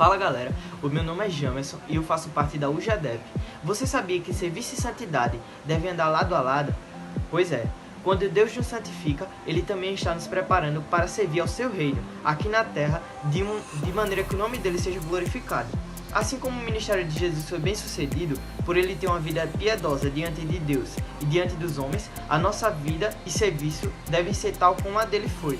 Fala galera, o meu nome é Jamerson e eu faço parte da UJADEP. Você sabia que serviço e santidade devem andar lado a lado? Pois é, quando Deus nos santifica, Ele também está nos preparando para servir ao seu reino, aqui na terra, de maneira que o nome dele seja glorificado. Assim como o ministério de Jesus foi bem sucedido, por ele ter uma vida piedosa diante de Deus e diante dos homens, a nossa vida e serviço devem ser tal como a dele foi.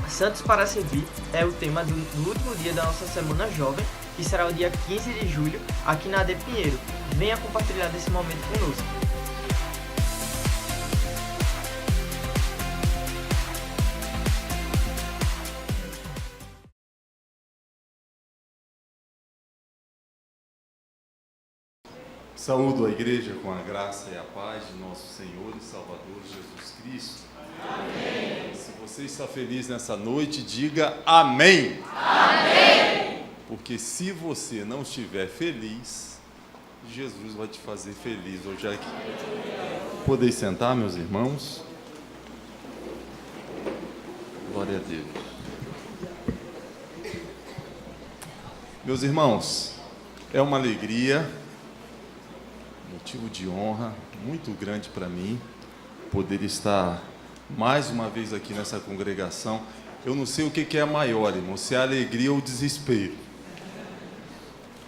Santos para Servir é o tema do último dia da nossa Semana Jovem, que será o dia 15 de julho, aqui na AD Pinheiro. Venha compartilhar desse momento conosco. Saúdo a igreja com a graça e a paz de nosso Senhor e Salvador Jesus Cristo. Amém. Se você está feliz nessa noite, diga amém. Amém. Porque se você não estiver feliz, Jesus vai te fazer feliz hoje aqui. Podeis sentar, meus irmãos. Glória a Deus. Meus irmãos, é uma alegria, motivo de honra muito grande para mim poder estar mais uma vez aqui nessa congregação. Eu não sei o que é maior, irmão, se é a alegria ou o desespero,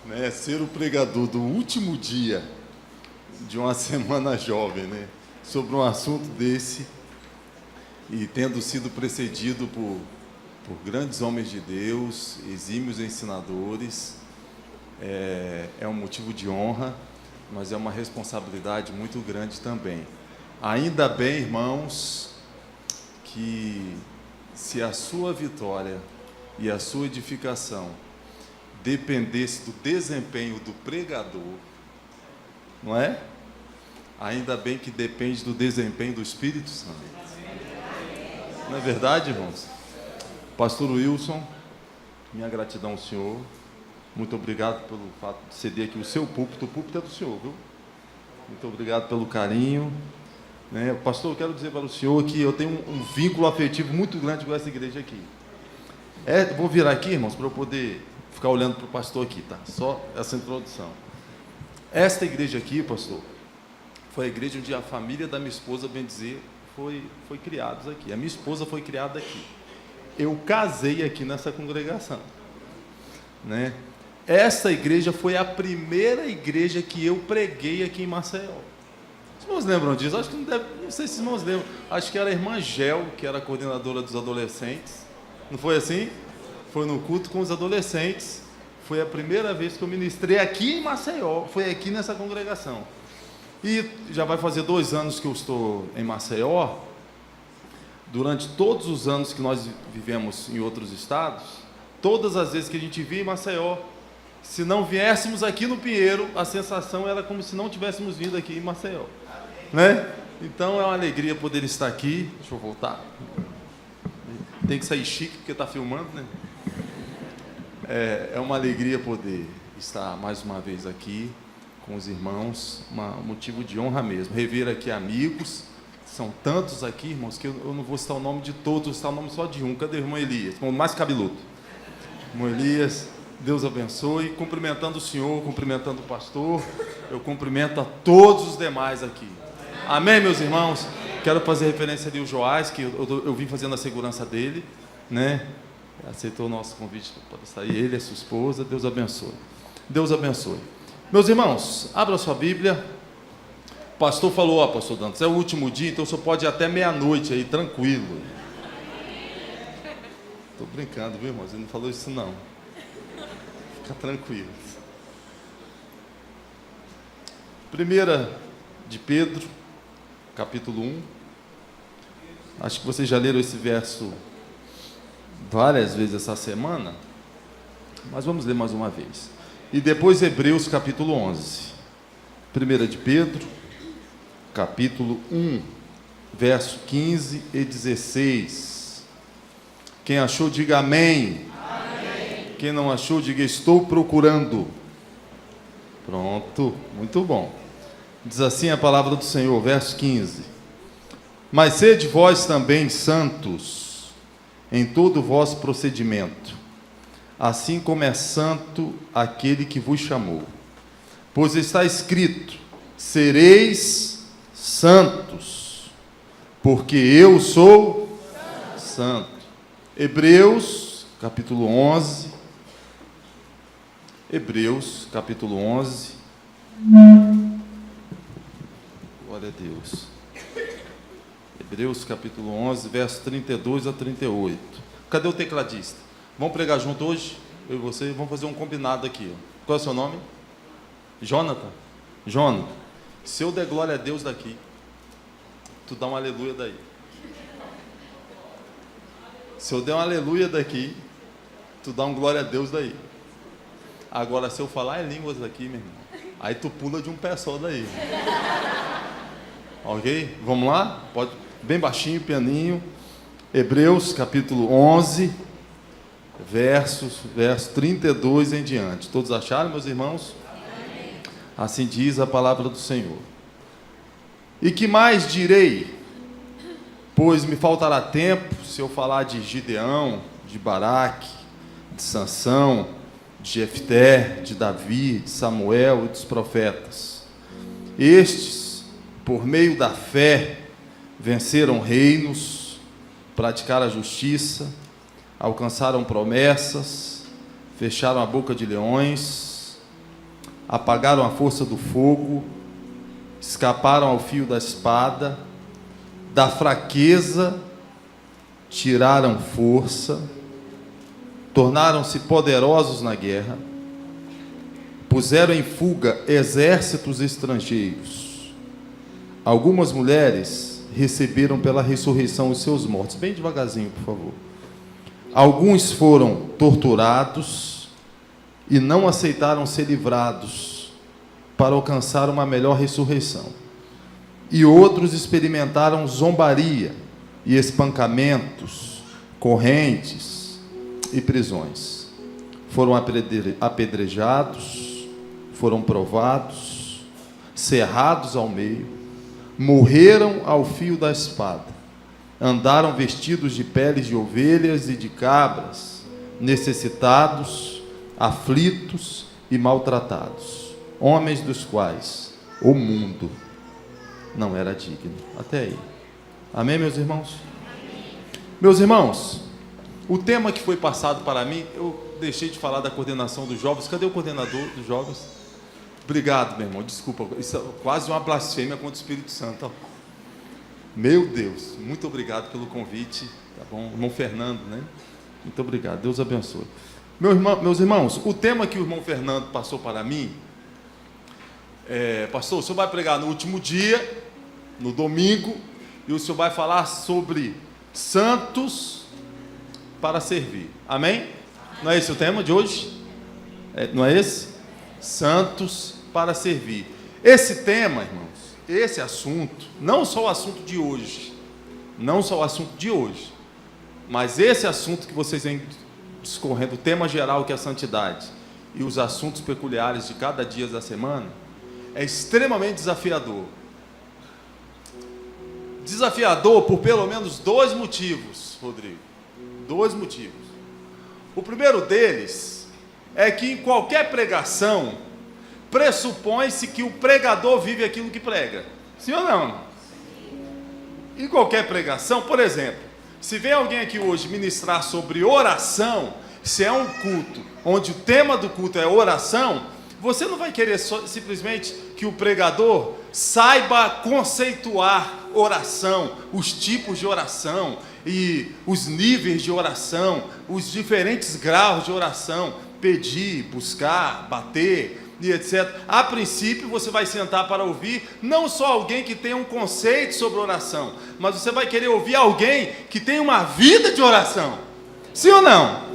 né? Ser o pregador do último dia de uma semana jovem, né? Sobre um assunto desse, e tendo sido precedido por grandes homens de Deus, exímios ensinadores, é um motivo de honra, mas é uma responsabilidade muito grande também. Ainda bem, irmãos, que se a sua vitória e a sua edificação dependesse do desempenho do pregador, não é? Ainda bem que depende do desempenho do Espírito Santo. Não é verdade, irmãos? Pastor Wilson, minha gratidão ao senhor. Muito obrigado pelo fato de ceder aqui o seu púlpito. O púlpito é do senhor, viu? Muito obrigado pelo carinho. Pastor, eu quero dizer para o senhor que eu tenho um vínculo afetivo muito grande com essa igreja aqui. Vou virar aqui, irmãos, para eu poder ficar olhando para o pastor aqui, tá? Só essa introdução. Esta igreja aqui, pastor, foi a igreja onde a família da minha esposa, bem dizer, foi criados aqui. A minha esposa foi criada aqui. Eu casei aqui nessa congregação, né? Essa igreja foi a primeira igreja que eu preguei aqui em Maceió. Os irmãos lembram disso? Acho que não sei se os irmãos lembram. Acho que era a irmã Gel, que era a coordenadora dos adolescentes. Não foi assim? Foi no culto com os adolescentes. Foi a primeira vez que eu ministrei aqui em Maceió. Foi aqui nessa congregação. E já vai fazer 2 anos que eu estou em Maceió. Durante todos os anos que nós vivemos em outros estados, todas as vezes que a gente via em Maceió, se não viéssemos aqui no Pinheiro, a sensação era como se não tivéssemos vindo aqui em Maceió, né? Então é uma alegria poder estar aqui. Deixa eu voltar. Tem que sair chique porque está filmando, né? É uma alegria poder estar mais uma vez aqui com os irmãos, um motivo de honra mesmo. Rever aqui amigos, são tantos aqui, irmãos, que eu não vou citar o nome de todos, vou citar o nome só de um. Cadê o irmão Elias? O mais cabeludo. Irmão Elias, Deus abençoe. Cumprimentando o senhor, cumprimentando o pastor, eu cumprimento a todos os demais aqui. Amém, meus irmãos? Quero fazer referência ali ao Joás, que eu vim fazendo a segurança dele, né? Aceitou o nosso convite para sair, ele e a sua esposa. Deus abençoe. Deus abençoe. Meus irmãos, abra sua Bíblia. O pastor falou, pastor Dantas, é o último dia, então o senhor pode ir até meia-noite aí, tranquilo. Estou brincando, viu, irmãos? Ele não falou isso não. Fica tranquilo. 1 de Pedro, capítulo 1. Acho que vocês já leram esse verso várias vezes essa semana, mas vamos ler mais uma vez. E depois Hebreus, capítulo 11. 1 de Pedro, capítulo 1, verso 15 e 16. Quem achou, diga amém. Amém. Quem não achou, diga estou procurando. Pronto, muito bom. Diz assim a palavra do Senhor, verso 15. Mas sede vós também santos em todo o vosso procedimento, assim como é santo aquele que vos chamou. Pois está escrito: sereis santos, porque eu sou santo. Hebreus, capítulo 11. Hebreus, capítulo 11. Glória a Deus. Hebreus, capítulo 11, verso 32 a 38. Cadê o tecladista? Vamos pregar junto hoje? Eu e você, vamos fazer um combinado aqui. Qual é o seu nome? Jonathan? Jonathan, se eu der glória a Deus daqui, tu dá um aleluia daí. Se eu der um aleluia daqui, tu dá um glória a Deus daí. Agora, se eu falar em línguas daqui, meu irmão, aí tu pula de um pé só daí. Ok? Vamos lá? Pode, bem baixinho, pianinho. Hebreus, capítulo 11, verso 32 em diante. Todos acharam, meus irmãos? Amém. Assim diz a palavra do Senhor. E que mais direi? Pois me faltará tempo se eu falar de Gideão, de Baraque, de Sansão, de Jefté, de Davi, de Samuel e dos profetas. Estes, por meio da fé, venceram reinos, praticaram a justiça, alcançaram promessas, fecharam a boca de leões, apagaram a força do fogo, escaparam ao fio da espada, da fraqueza tiraram força, tornaram-se poderosos na guerra, puseram em fuga exércitos estrangeiros. Algumas mulheres receberam pela ressurreição os seus mortos. Bem devagarzinho, por favor. Alguns foram torturados e não aceitaram ser livrados para alcançar uma melhor ressurreição. E outros experimentaram zombaria e espancamentos, correntes e prisões. Foram apedrejados, foram provados, cerrados ao meio, morreram ao fio da espada, andaram vestidos de peles de ovelhas e de cabras, necessitados, aflitos e maltratados, homens dos quais o mundo não era digno. Até aí. Amém, meus irmãos? Amém. Meus irmãos, o tema que foi passado para mim, eu deixei de falar da coordenação dos jovens. Cadê o coordenador dos jovens? Obrigado, meu irmão, desculpa, isso é quase uma blasfêmia contra o Espírito Santo. Meu Deus, muito obrigado pelo convite, tá bom? Irmão Fernando, né? Muito obrigado, Deus abençoe. Meus irmãos, o tema que o irmão Fernando passou para mim, pastor, o senhor vai pregar no último dia, no domingo, e o senhor vai falar sobre santos para servir. Amém? Não é esse o tema de hoje? Não é esse? Santos para servir. Esse tema, irmãos, esse assunto, não só o assunto de hoje, mas esse assunto que vocês vêm discorrendo, o tema geral que é a santidade, e os assuntos peculiares de cada dia da semana, é extremamente desafiador. Desafiador por pelo menos 2 motivos, Rodrigo. 2 motivos. O primeiro deles é que em qualquer pregação pressupõe-se que o pregador vive aquilo que prega. Sim ou não? Em qualquer pregação, por exemplo, se vem alguém aqui hoje ministrar sobre oração, se é um culto onde o tema do culto é oração, você não vai querer simplesmente que o pregador saiba conceituar oração, os tipos de oração e os níveis de oração, os diferentes graus de oração, pedir, buscar, bater e etc. A princípio você vai sentar para ouvir não só alguém que tem um conceito sobre oração, mas você vai querer ouvir alguém que tem uma vida de oração. Sim ou não?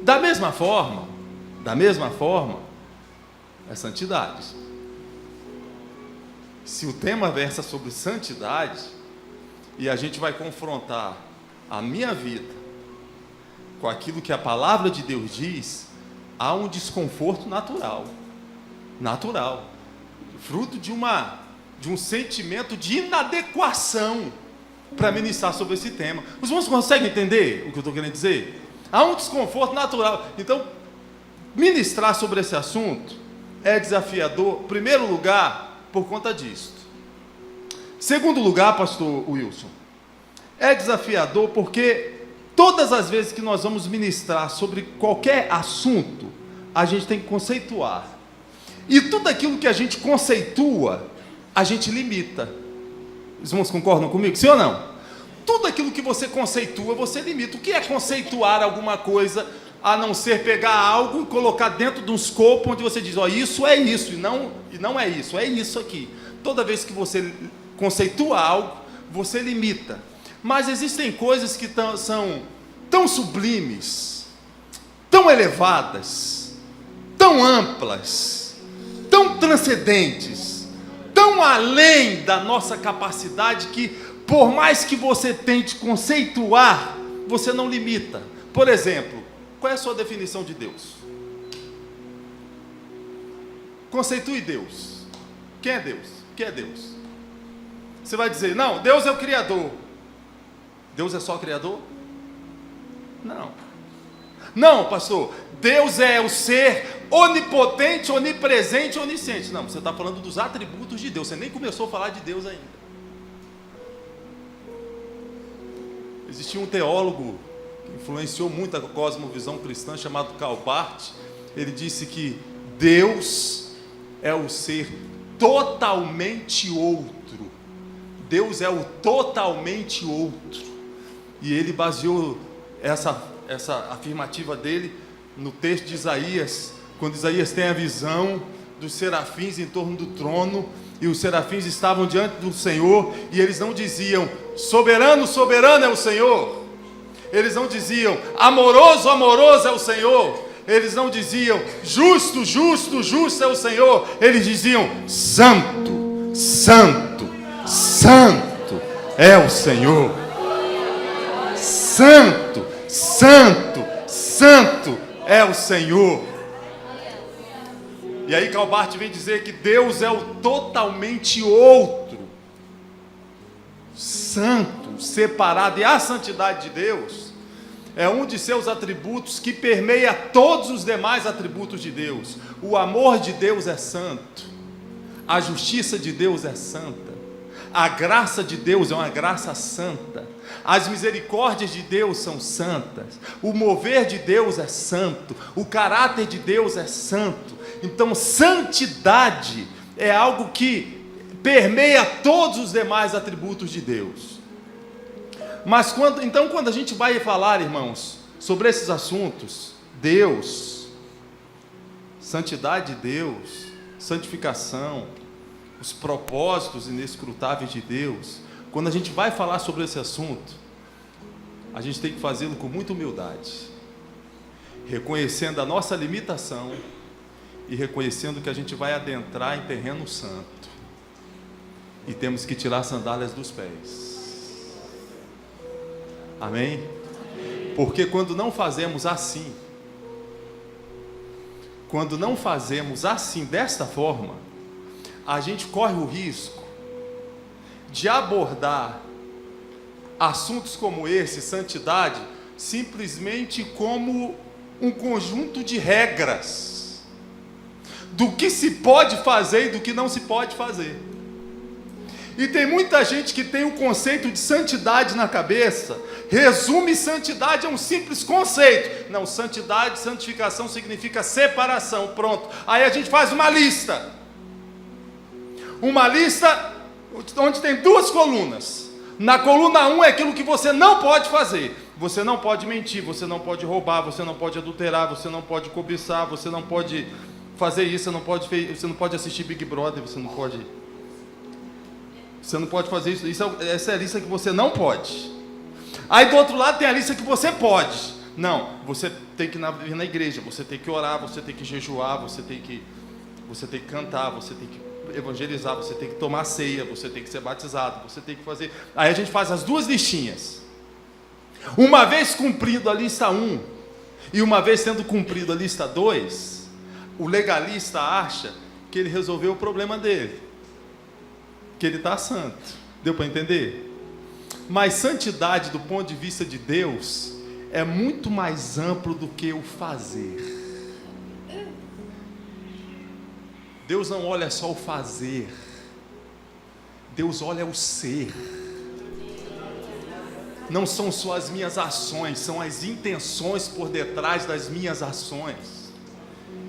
Da mesma forma, é santidade. Se o tema versa sobre santidade, e a gente vai confrontar a minha vida com aquilo que a palavra de Deus diz, há um desconforto natural, fruto de um sentimento de inadequação para ministrar sobre esse tema. Os irmãos conseguem entender o que eu estou querendo dizer? Há um desconforto natural. Então, ministrar sobre esse assunto é desafiador, em primeiro lugar, por conta disso. Segundo lugar, pastor Wilson, é desafiador porque todas as vezes que nós vamos ministrar sobre qualquer assunto, a gente tem que conceituar. E tudo aquilo que a gente conceitua, a gente limita. Os irmãos concordam comigo? Sim ou não? Tudo aquilo que você conceitua, você limita. O que é conceituar alguma coisa, a não ser pegar algo e colocar dentro de um escopo onde você diz, ó, isso é isso, e não é isso, é isso aqui. Toda vez que você conceitua algo, você limita. Mas existem coisas que são tão sublimes, tão elevadas, tão amplas, tão transcendentes, tão além da nossa capacidade que, por mais que você tente conceituar, você não limita. Por exemplo, qual é a sua definição de Deus? Conceitue Deus. Quem é Deus? O que é Deus? Você vai dizer, não, Deus é o Criador. Deus é só o Criador? Não. Não, pastor, Deus é o ser onipotente, onipresente, onisciente. Não, você está falando dos atributos de Deus. Você nem começou a falar de Deus ainda. Existia um teólogo que influenciou muito a cosmovisão cristã, chamado Karl Barth. Ele disse que Deus é o ser totalmente outro. Deus é o totalmente outro. E ele baseou essa afirmativa dele no texto de Isaías, quando Isaías tem a visão dos serafins em torno do trono, e os serafins estavam diante do Senhor, e eles não diziam, soberano, soberano é o Senhor. Eles não diziam, amoroso, amoroso é o Senhor. Eles não diziam, justo, justo, justo é o Senhor. Eles diziam, santo, santo, santo é o Senhor. Santo, santo, santo é o Senhor. E aí Karl Barth vem dizer que Deus é o totalmente outro, santo, separado. E a santidade de Deus é um de seus atributos que permeia todos os demais atributos de Deus. O amor de Deus é santo, a justiça de Deus é santa, a graça de Deus é uma graça santa, as misericórdias de Deus são santas, o mover de Deus é santo, o caráter de Deus é santo. Então, santidade é algo que permeia todos os demais atributos de Deus. Mas quando a gente vai falar, irmãos, sobre esses assuntos, Deus, santidade de Deus, santificação, os propósitos inescrutáveis de Deus, quando a gente vai falar sobre esse assunto, a gente tem que fazê-lo com muita humildade, reconhecendo a nossa limitação e reconhecendo que a gente vai adentrar em terreno santo e temos que tirar as sandálias dos pés. Amém? Porque quando não fazemos assim, desta forma, a gente corre o risco de abordar assuntos como esse, santidade, simplesmente como um conjunto de regras do que se pode fazer e do que não se pode fazer. E tem muita gente que tem o conceito de santidade na cabeça, resume santidade a um simples conceito. Não, santidade, santificação significa separação, pronto. Aí a gente faz uma lista onde tem duas colunas. Na coluna 1 é aquilo que você não pode fazer. Você não pode mentir, você não pode roubar, você não pode adulterar, você não pode cobiçar, você não pode fazer isso, você não pode assistir Big Brother, você não pode fazer isso. Essa é a lista que você não pode. Aí do outro lado tem a lista que você pode. Não, você tem que vir na igreja, você tem que orar, você tem que jejuar, você tem que cantar, você tem que evangelizar, você tem que tomar ceia, você tem que ser batizado, você tem que fazer. Aí a gente faz as duas listinhas. Uma vez cumprido a lista 1 e uma vez sendo cumprido a lista 2, o legalista acha que ele resolveu o problema dele, que ele está santo. Deu para entender? Mas santidade do ponto de vista de Deus é muito mais amplo do que o fazer. Deus não olha só o fazer, Deus olha o ser. Não são só as minhas ações, são as intenções por detrás das minhas ações.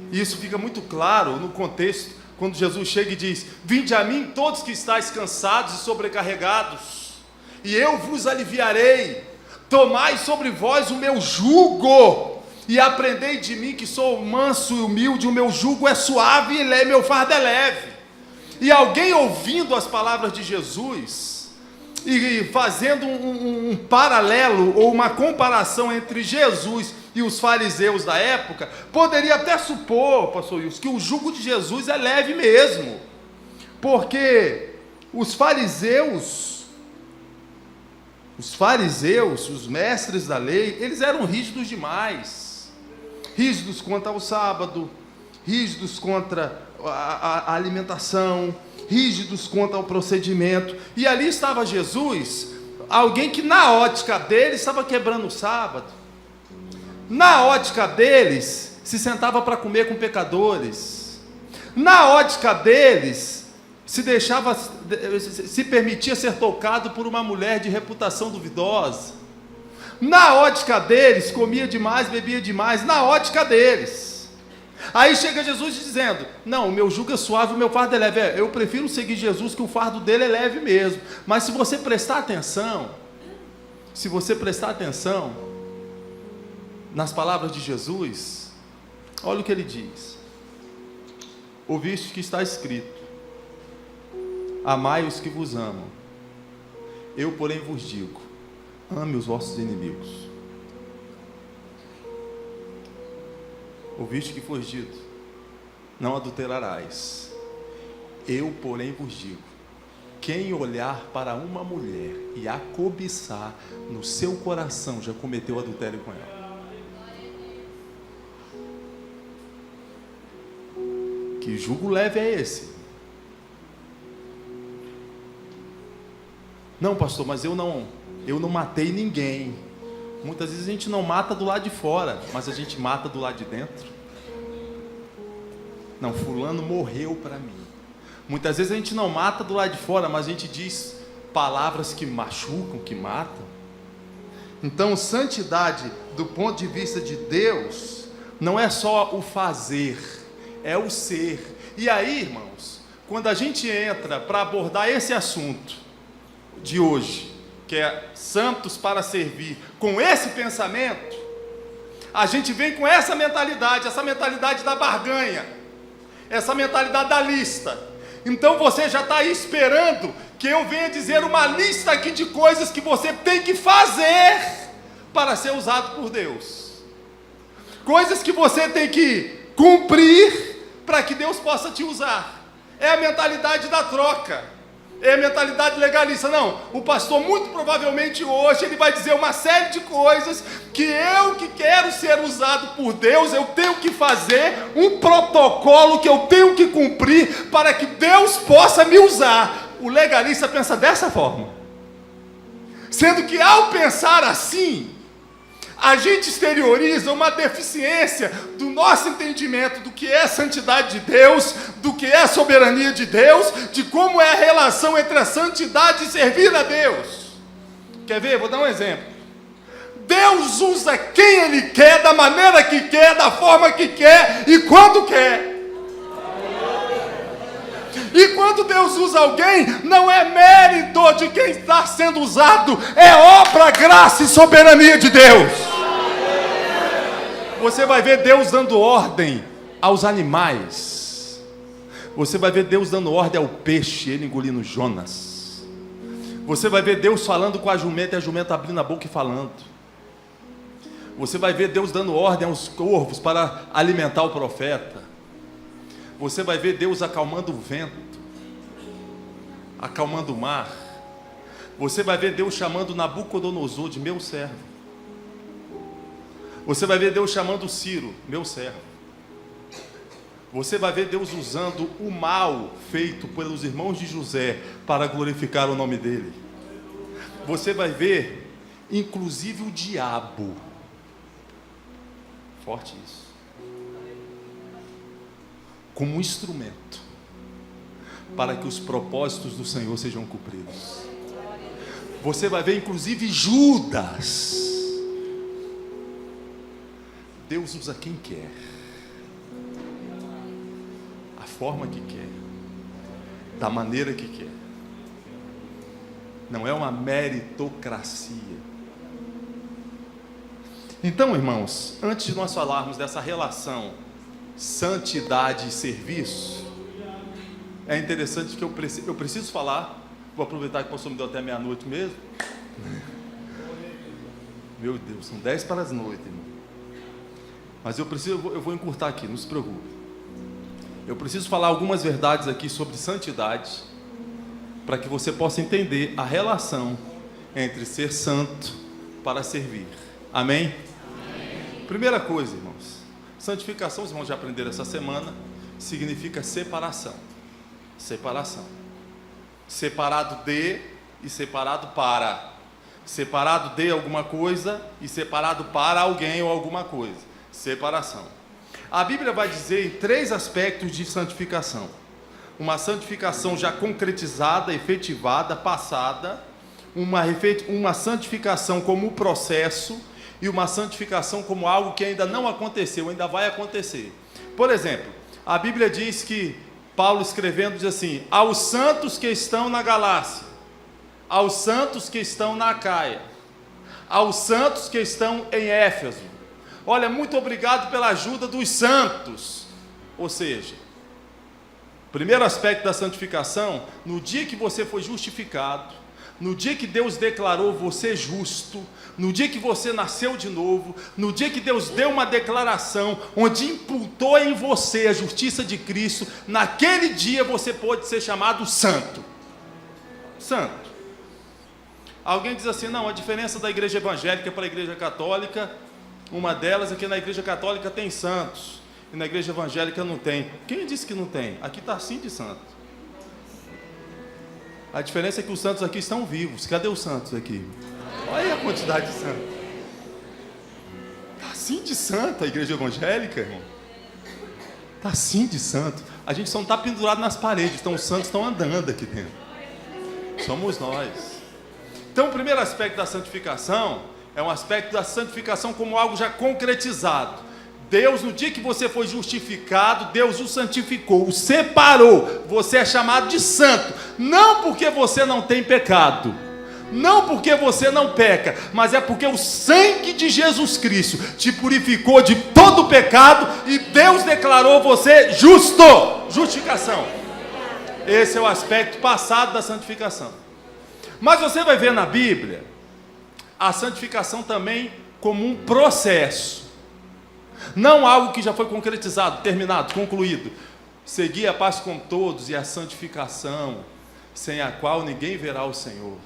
E isso fica muito claro no contexto, quando Jesus chega e diz: vinde a mim todos que estáis cansados e sobrecarregados, e eu vos aliviarei. Tomai sobre vós o meu jugo, e aprendei de mim, que sou manso e humilde, o meu jugo é suave e meu fardo é leve. E alguém ouvindo as palavras de Jesus, e fazendo um paralelo, ou uma comparação entre Jesus e os fariseus da época, poderia até supor, pastor Wilson, que o jugo de Jesus é leve mesmo, porque os fariseus, os mestres da lei, eles eram rígidos demais, rígidos quanto ao sábado, rígidos contra a alimentação, rígidos quanto ao procedimento, e ali estava Jesus, alguém que na ótica deles estava quebrando o sábado, na ótica deles se sentava para comer com pecadores, na ótica deles se permitia ser tocado por uma mulher de reputação duvidosa, na ótica deles comia demais, bebia demais, na ótica deles. Aí chega Jesus dizendo: não, o meu jugo é suave, o meu fardo é leve. Eu prefiro seguir Jesus, que o fardo dele é leve mesmo. Mas se você prestar atenção nas palavras de Jesus, olha o que ele diz: ouviste que está escrito: amai os que vos amam. Eu, porém, vos digo: ame os vossos inimigos. Ouviste que foi dito: não adulterarás. Eu, porém, vos digo: quem olhar para uma mulher e a cobiçar no seu coração, já cometeu adultério com ela. Que jugo leve é esse? Não, pastor, mas eu não matei ninguém. Muitas vezes a gente não mata do lado de fora, mas a gente mata do lado de dentro. Não, fulano morreu para mim. Muitas vezes a gente não mata do lado de fora, mas a gente diz palavras que machucam, que matam. Então, santidade, do ponto de vista de Deus, não é só o fazer, é o ser. E aí, irmãos, quando a gente entra para abordar esse assunto de hoje, que é santos para servir, com esse pensamento, a gente vem com essa mentalidade da barganha, essa mentalidade da lista. Então você já está aí esperando que eu venha dizer uma lista aqui de coisas que você tem que fazer para ser usado por Deus, coisas que você tem que cumprir para que Deus possa te usar. É a mentalidade da troca, é a mentalidade legalista. Não, o pastor muito provavelmente hoje ele vai dizer uma série de coisas que eu, que quero ser usado por Deus, eu tenho que fazer um protocolo que eu tenho que cumprir para que Deus possa me usar. O legalista pensa dessa forma, sendo que ao pensar assim, a gente exterioriza uma deficiência do nosso entendimento do que é a santidade de Deus, do que é a soberania de Deus, de como é a relação entre a santidade e servir a Deus. Quer ver? Vou dar um exemplo. Deus usa quem Ele quer, da maneira que quer, da forma que quer e quando quer. E quando Deus usa alguém, não é mérito de quem está sendo usado, é obra, graça e soberania de Deus. Você vai ver Deus dando ordem aos animais. Você vai ver Deus dando ordem ao peixe, ele engolindo Jonas. Você vai ver Deus falando com a jumenta e a jumenta abrindo a boca e falando. Você vai ver Deus dando ordem aos corvos para alimentar o profeta. Você vai ver Deus acalmando o vento, acalmando o mar. Você vai ver Deus chamando Nabucodonosor de meu servo. Você vai ver Deus chamando Ciro, meu servo. Você vai ver Deus usando o mal feito pelos irmãos de José para glorificar o nome dele. Você vai ver, inclusive, o diabo Forte isso. Como um instrumento para que os propósitos do Senhor sejam cumpridos. Você vai ver inclusive Judas. Deus usa quem quer, a forma que quer, da maneira que quer. Não é uma meritocracia. Então, irmãos, antes de nós falarmos dessa relação santidade e serviço, é interessante que eu preciso falar. Vou aproveitar que o pastor me deu até meia-noite mesmo. Meu Deus, são 10 para as 9, irmão. Mas eu vou encurtar aqui, não se preocupe. Eu preciso falar algumas verdades aqui sobre santidade, para que você possa entender a relação entre ser santo para servir. Amém? Amém. Primeira coisa, irmãos, santificação, os irmãos já aprenderam essa semana, significa separação. Separação. Separado de e separado para. Separado de alguma coisa e separado para alguém ou alguma coisa. Separação. A Bíblia vai dizer em 3 aspectos de santificação: uma santificação já concretizada, efetivada, passada, uma santificação como processo e uma santificação como algo que ainda não aconteceu, ainda vai acontecer. Por exemplo, a Bíblia diz que Paulo escrevendo diz assim: aos santos que estão na Galácia, aos santos que estão na Acaia, aos santos que estão em Éfeso, olha, muito obrigado pela ajuda dos santos. Ou seja, primeiro aspecto da santificação: no dia que você foi justificado, no dia que Deus declarou você justo, no dia que você nasceu de novo, no dia que Deus deu uma declaração, onde imputou em você a justiça de Cristo, naquele dia você pode ser chamado santo. Santo. Alguém diz assim: não, a diferença da igreja evangélica para a igreja católica, uma delas é que na igreja católica tem santos, e na igreja evangélica não tem. Quem disse que não tem? Aqui está assim de santo. A diferença é que os santos aqui estão vivos. Cadê os santos aqui? Olha aí a quantidade de santos. Está assim de santo a igreja evangélica, irmão. Está assim de santo. A gente só não está pendurado nas paredes, então os santos estão andando aqui dentro. Somos nós. Então o primeiro aspecto da santificação é um aspecto da santificação como algo já concretizado. Deus, no dia que você foi justificado, Deus o santificou, o separou. Você é chamado de santo, não porque você não tem pecado, não porque você não peca, mas é porque o sangue de Jesus Cristo te purificou de todo pecado e Deus declarou você justo. Justificação. Esse é o aspecto passado da santificação. Mas você vai ver na Bíblia a santificação também como um processo, não algo que já foi concretizado, terminado, concluído. Seguir a paz com todos e a santificação, sem a qual ninguém verá o Senhor.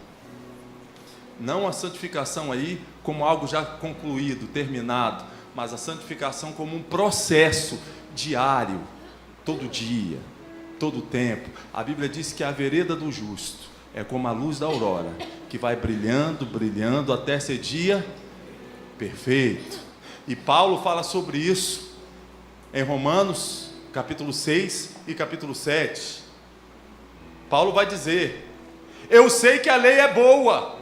Não a santificação aí como algo já concluído, terminado, mas a santificação como um processo diário, todo dia, todo tempo. A Bíblia diz que a vereda do justo é como a luz da aurora, que vai brilhando, brilhando, até ser dia perfeito. E Paulo fala sobre isso em Romanos, capítulo 6 e capítulo 7. Paulo vai dizer: eu sei que a lei é boa.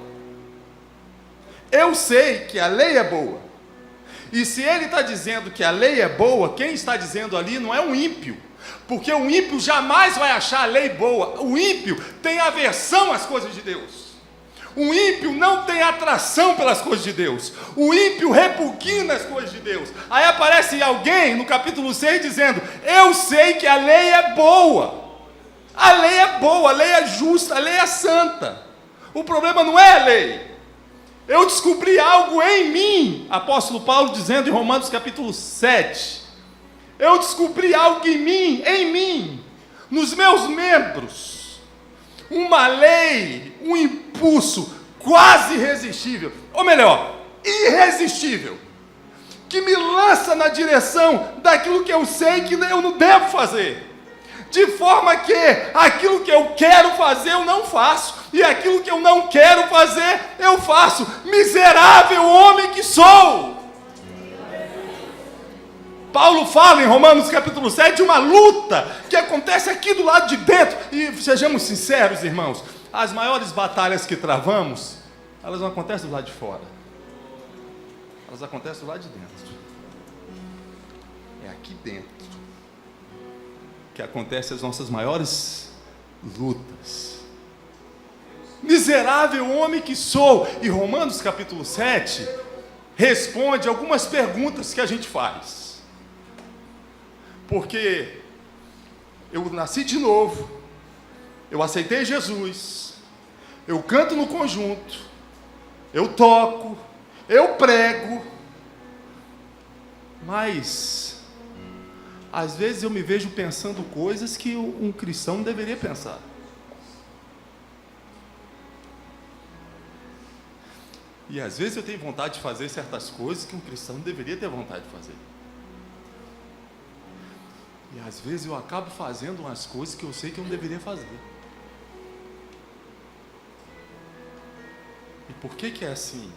Eu sei que a lei é boa. E se ele está dizendo que a lei é boa, quem está dizendo ali não é um ímpio, porque o ímpio jamais vai achar a lei boa. O ímpio tem aversão às coisas de Deus. O ímpio não tem atração pelas coisas de Deus. O ímpio repugna as coisas de Deus. Aí aparece alguém no capítulo 6 dizendo: eu sei que a lei é boa. A lei é boa, a lei é justa, a lei é santa. O problema não é a lei. Eu descobri algo em mim, apóstolo Paulo dizendo em Romanos capítulo 7. Eu descobri algo em mim, nos meus membros. Uma lei, um impulso quase irresistível, ou melhor, irresistível, que me lança na direção daquilo que eu sei que eu não devo fazer, de forma que aquilo que eu quero fazer eu não faço, e aquilo que eu não quero fazer eu faço. Miserável homem que sou! Paulo fala em Romanos capítulo 7 de uma luta que acontece aqui do lado de dentro. E sejamos sinceros, irmãos, as maiores batalhas que travamos, elas não acontecem do lado de fora. Elas acontecem do lado de dentro. É aqui dentro que acontecem as nossas maiores lutas. Miserável homem que sou. E Romanos capítulo 7 responde algumas perguntas que a gente faz. Porque eu nasci de novo, eu aceitei Jesus, eu canto no conjunto, eu toco, eu prego, mas às vezes eu me vejo pensando coisas que um cristão não deveria pensar. E às vezes eu tenho vontade de fazer certas coisas que um cristão não deveria ter vontade de fazer. E às vezes eu acabo fazendo umas coisas que eu sei que eu não deveria fazer. E por que é assim?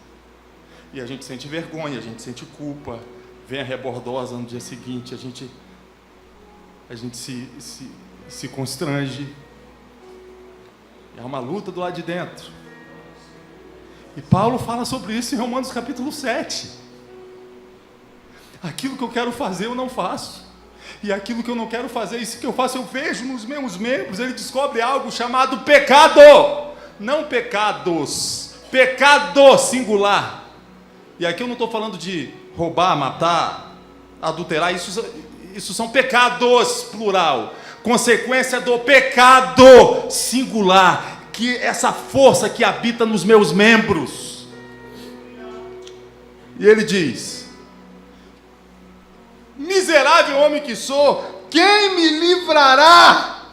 E a gente sente vergonha, a gente sente culpa, vem a rebordosa no dia seguinte, a gente se constrange. É uma luta do lado de dentro. E Paulo fala sobre isso em Romanos capítulo 7. Aquilo que eu quero fazer eu não faço. E aquilo que eu não quero fazer, isso que eu faço, eu vejo nos meus membros. Ele descobre algo chamado pecado. Não pecados. Pecado singular. E aqui eu não estou falando de roubar, matar, adulterar. Isso são pecados, plural. Consequência do pecado singular. Que essa força que habita nos meus membros. E ele diz: miserável homem que sou, quem me livrará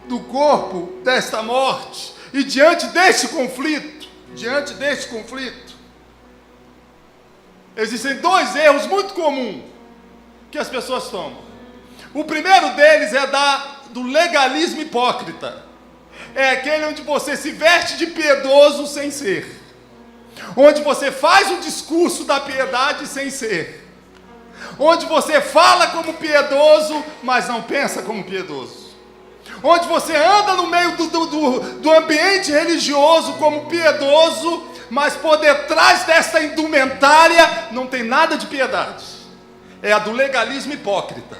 do corpo desta morte? E diante deste conflito, existem dois erros muito comuns que as pessoas tomam. O primeiro deles é do legalismo hipócrita. É aquele onde você se veste de piedoso sem ser. Onde você faz o discurso da piedade sem ser. Onde você fala como piedoso, mas não pensa como piedoso. Onde você anda no meio do ambiente religioso como piedoso, mas por detrás desta indumentária não tem nada de piedade. É a do legalismo hipócrita.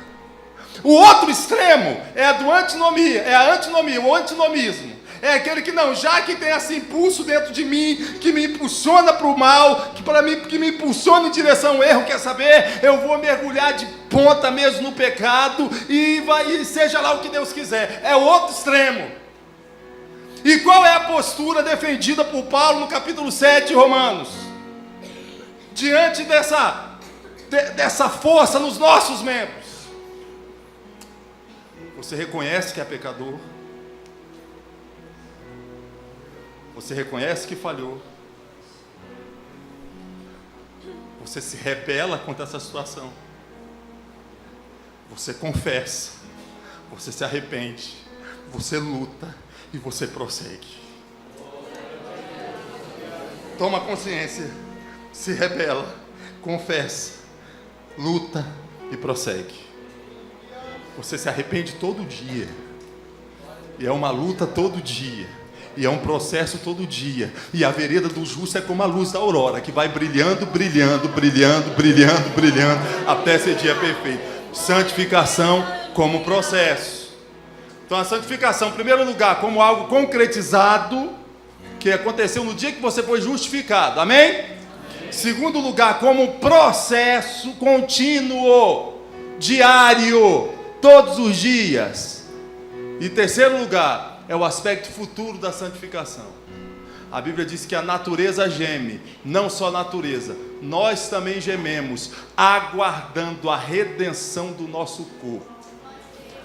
O outro extremo é a do antinomia, o antinomismo. É aquele que não, já que tem esse impulso dentro de mim, que me impulsiona para o mal, que me impulsiona em direção ao erro, quer saber? Eu vou mergulhar de ponta mesmo no pecado e seja lá o que Deus quiser. É o outro extremo. E qual é a postura defendida por Paulo no capítulo 7 de Romanos? Diante dessa força nos nossos membros. Você reconhece que é pecador. Você reconhece que falhou. Você se rebela contra essa situação. Você confessa. Você se arrepende. Você luta e você prossegue. Toma consciência. Se rebela. Confessa. Luta e prossegue. Você se arrepende todo dia. E é uma luta todo dia. E é um processo todo dia. E a vereda do justo é como a luz da aurora, que vai brilhando, brilhando, brilhando, brilhando, brilhando, até ser dia perfeito. Santificação como processo. Então a santificação, em primeiro lugar, como algo concretizado, que aconteceu no dia que você foi justificado. Amém? Segundo lugar, como processo contínuo, diário, todos os dias. E terceiro lugar, é o aspecto futuro da santificação. A Bíblia diz que a natureza geme, não só a natureza, nós também gememos, aguardando a redenção do nosso corpo,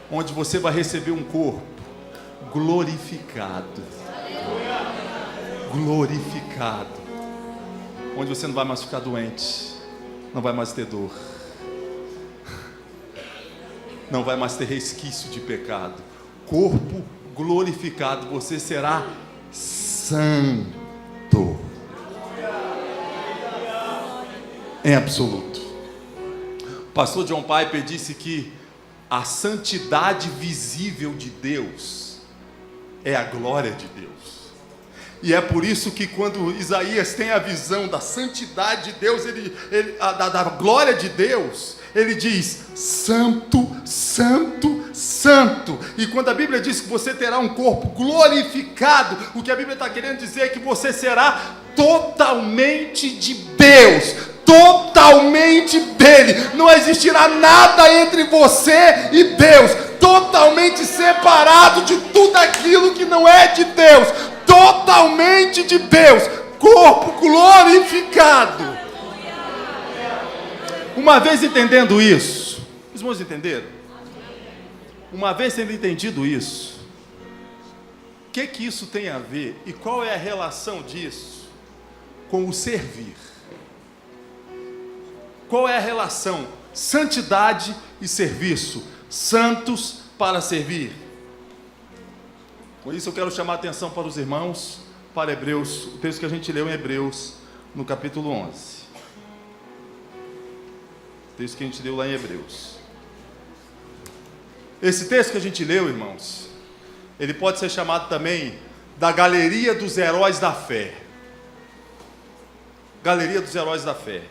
onde você vai receber um corpo glorificado, onde você não vai mais ficar doente, não vai mais ter dor, não vai mais ter resquício de pecado. Corpo glorificado, você será santo em absoluto. Pastor John Piper disse que a santidade visível de Deus é a glória de Deus. E é por isso que quando Isaías tem a visão da santidade de Deus, da glória de Deus, ele diz: santo, santo, santo. E quando a Bíblia diz que você terá um corpo glorificado, o que a Bíblia está querendo dizer é que você será totalmente de Deus, totalmente dele. Não existirá nada entre você e Deus, totalmente separado de tudo aquilo que não é de Deus, totalmente de Deus, corpo glorificado. Uma vez entendendo isso, os irmãos entenderam? Uma vez tendo entendido isso, o que isso tem a ver e qual é a relação disso com o servir? Qual é a relação? Santidade e serviço. Santos para servir. Com isso eu quero chamar a atenção para os irmãos, para Hebreus, o texto que a gente leu em Hebreus, no capítulo 11. O texto que a gente leu lá em Hebreus. Esse texto que a gente leu, irmãos, ele pode ser chamado também da galeria dos heróis da fé. Galeria dos heróis da fé.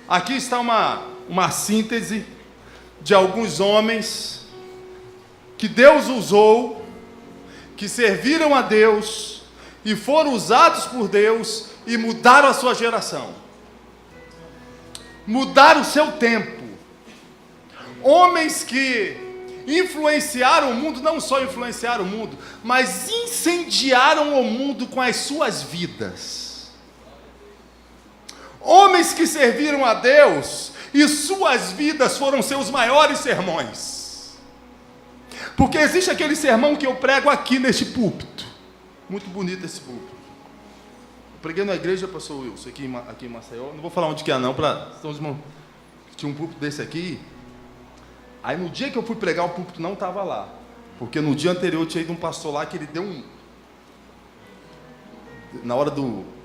Aqui está uma síntese de alguns homens que Deus usou, que serviram a Deus e foram usados por Deus e mudaram a sua geração, mudaram o seu tempo. Homens que influenciaram o mundo, não só influenciaram o mundo, mas incendiaram o mundo com as suas vidas. Homens que serviram a Deus e suas vidas foram seus maiores sermões. Porque existe aquele sermão que eu prego aqui neste púlpito. Muito bonito esse púlpito. Eu preguei na igreja, pastor Wilson, aqui em Maceió. Não vou falar onde que é não, tinha um púlpito desse aqui. Aí no dia que eu fui pregar, o púlpito não estava lá. Porque no dia anterior eu tinha ido um pastor lá que ele deu na hora do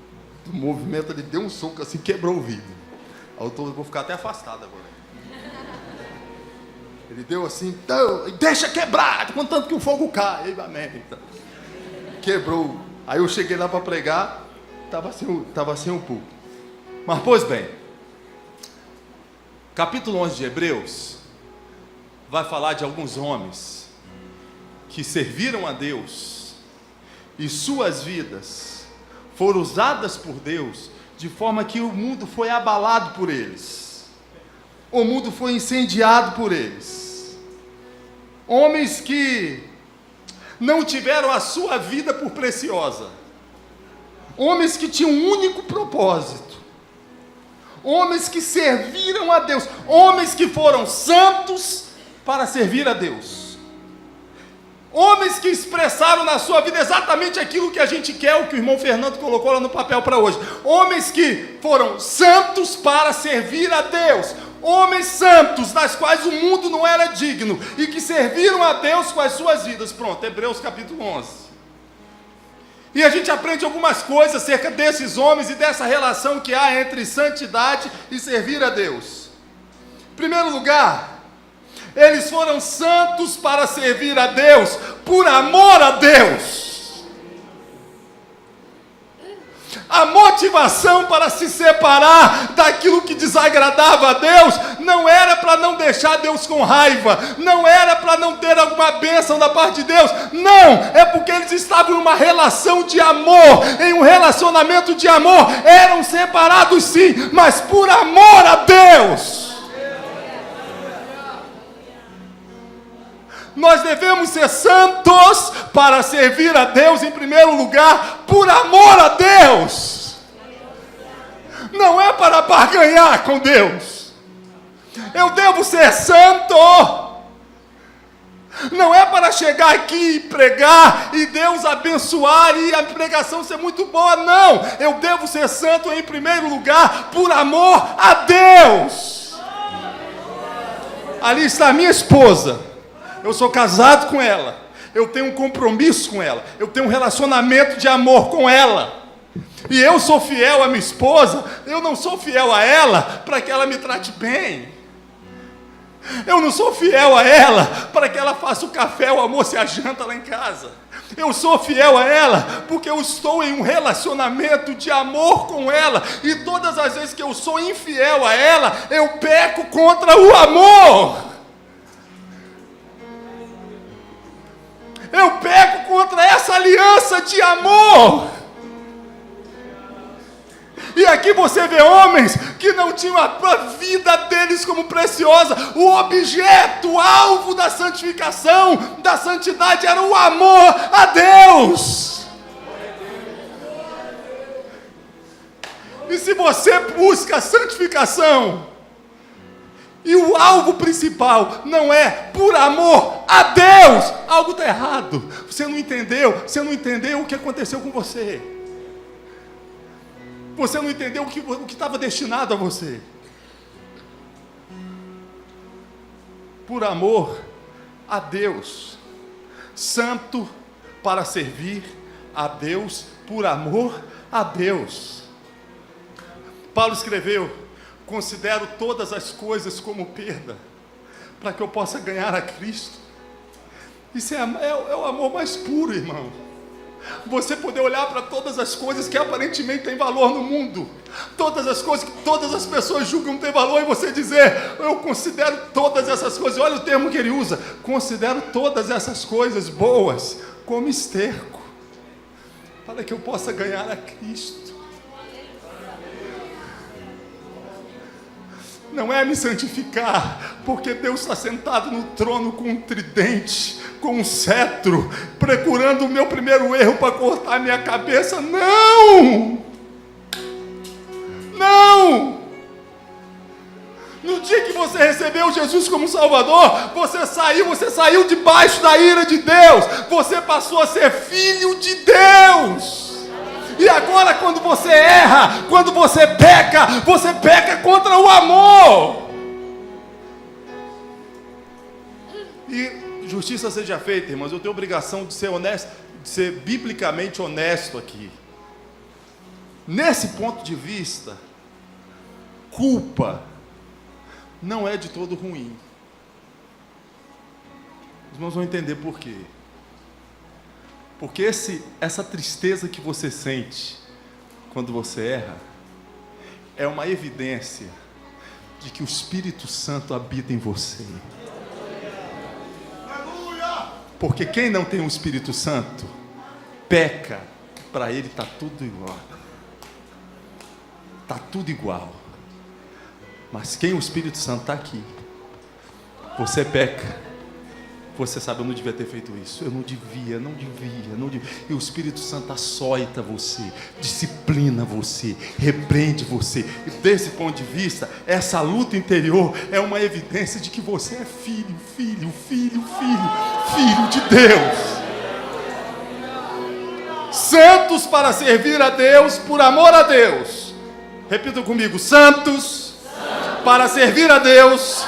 movimento, ele deu um soco assim, quebrou o vidro. Aí eu vou ficar até afastado agora. Ele deu assim, deixa quebrar, contanto que o fogo cai. Amém. Quebrou. Aí eu cheguei lá para pregar, estava sem o púlpito. Mas pois bem, capítulo 11 de Hebreus vai falar de alguns homens que serviram a Deus e suas vidas foram usadas por Deus de forma que o mundo foi abalado por eles, o mundo foi incendiado por eles. Homens que não tiveram a sua vida por preciosa, homens que tinham um único propósito, homens que serviram a Deus, homens que foram santos para servir a Deus, homens que expressaram na sua vida exatamente aquilo que a gente quer, o que o irmão Fernando colocou lá no papel para hoje, homens que foram santos para servir a Deus, homens santos, das quais o mundo não era digno, e que serviram a Deus com as suas vidas. Pronto, Hebreus capítulo 11. E a gente aprende algumas coisas acerca desses homens e dessa relação que há entre santidade e servir a Deus. Em primeiro lugar, eles foram santos para servir a Deus, por amor a Deus. A motivação para se separar daquilo que desagradava a Deus não era para não deixar Deus com raiva, não era para não ter alguma bênção da parte de Deus, não, é porque eles estavam em uma relação de amor, em um relacionamento de amor, eram separados sim, mas por amor a Deus. Nós devemos ser santos para servir a Deus em primeiro lugar, por amor a Deus. Não é para barganhar com Deus. Eu devo ser santo. Não é para chegar aqui e pregar e Deus abençoar e a pregação ser muito boa, não. Eu devo ser santo em primeiro lugar, por amor a Deus. Ali está a minha esposa. Eu sou casado com ela, eu tenho um compromisso com ela, eu tenho um relacionamento de amor com ela, e eu sou fiel à minha esposa, eu não sou fiel a ela para que ela me trate bem, Eu não sou fiel a ela para que ela faça o café, o almoço e a janta lá em casa. Eu sou fiel a ela porque eu estou em um relacionamento de amor com ela. E todas as vezes que eu sou infiel a ela, eu peco contra o amor. Eu peco contra essa aliança de amor. E aqui você vê homens que não tinham a vida deles como preciosa. O objeto, o alvo da santificação, da santidade, era o amor a Deus. E se você busca a santificação, e o alvo principal não é por amor a Deus, algo está errado. Você não entendeu o que aconteceu com você. Você não entendeu o que estava destinado a você. Por amor a Deus, santo para servir a Deus, por amor a Deus. Paulo escreveu: considero todas as coisas como perda, para que eu possa ganhar a Cristo. Isso é o amor mais puro, irmão. Você poder olhar para todas as coisas que aparentemente têm valor no mundo, todas as coisas que todas as pessoas julgam ter valor, e você dizer: eu considero todas essas coisas, olha o termo que ele usa, considero todas essas coisas boas como esterco, para que eu possa ganhar a Cristo. Não é me santificar, porque Deus está sentado no trono com um tridente, com um cetro, procurando o meu primeiro erro para cortar a minha cabeça. Não! Não! No dia que você recebeu Jesus como Salvador, você saiu debaixo da ira de Deus, você passou a ser filho de Deus. E agora, quando você erra, quando você peca contra o amor. E justiça seja feita, irmãos, eu tenho obrigação de ser honesto, de ser biblicamente honesto aqui. Nesse ponto de vista, culpa não é de todo ruim. Os irmãos vão entender por quê. Porque essa tristeza que você sente quando você erra é uma evidência de que o Espírito Santo habita em você. Porque quem não tem o Espírito Santo peca, para ele está tudo igual. Está tudo igual. Mas quem o Espírito Santo está aqui, você peca. Você sabe, eu não devia ter feito isso. Eu não devia. E o Espírito Santo açoita você, disciplina você, repreende você. E desse ponto de vista, essa luta interior é uma evidência de que você é filho de Deus. Santos para servir a Deus, por amor a Deus. Repita comigo: santos para servir a Deus,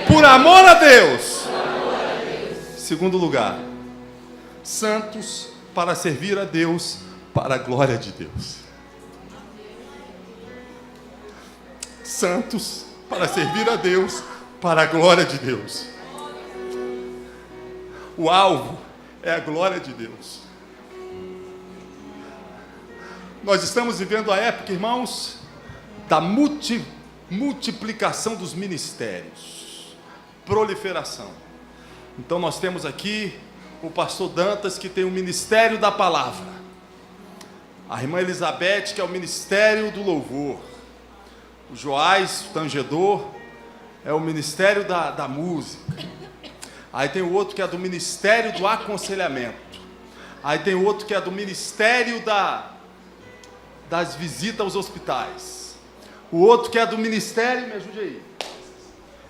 por amor a Deus. Segundo lugar, santos para servir a Deus, para a glória de Deus. Santos para servir a Deus, para a glória de Deus. O alvo é a glória de Deus. Nós estamos vivendo a época, irmãos, da multiplicação dos ministérios, proliferação. Então nós temos aqui o pastor Dantas, que tem o ministério da palavra, a irmã Elizabeth, que é o ministério do louvor, o Joás Tangedor é o ministério da música, aí tem o outro que é do ministério do aconselhamento, aí tem o outro que é do ministério das visitas aos hospitais, o outro que é do ministério, me ajude aí,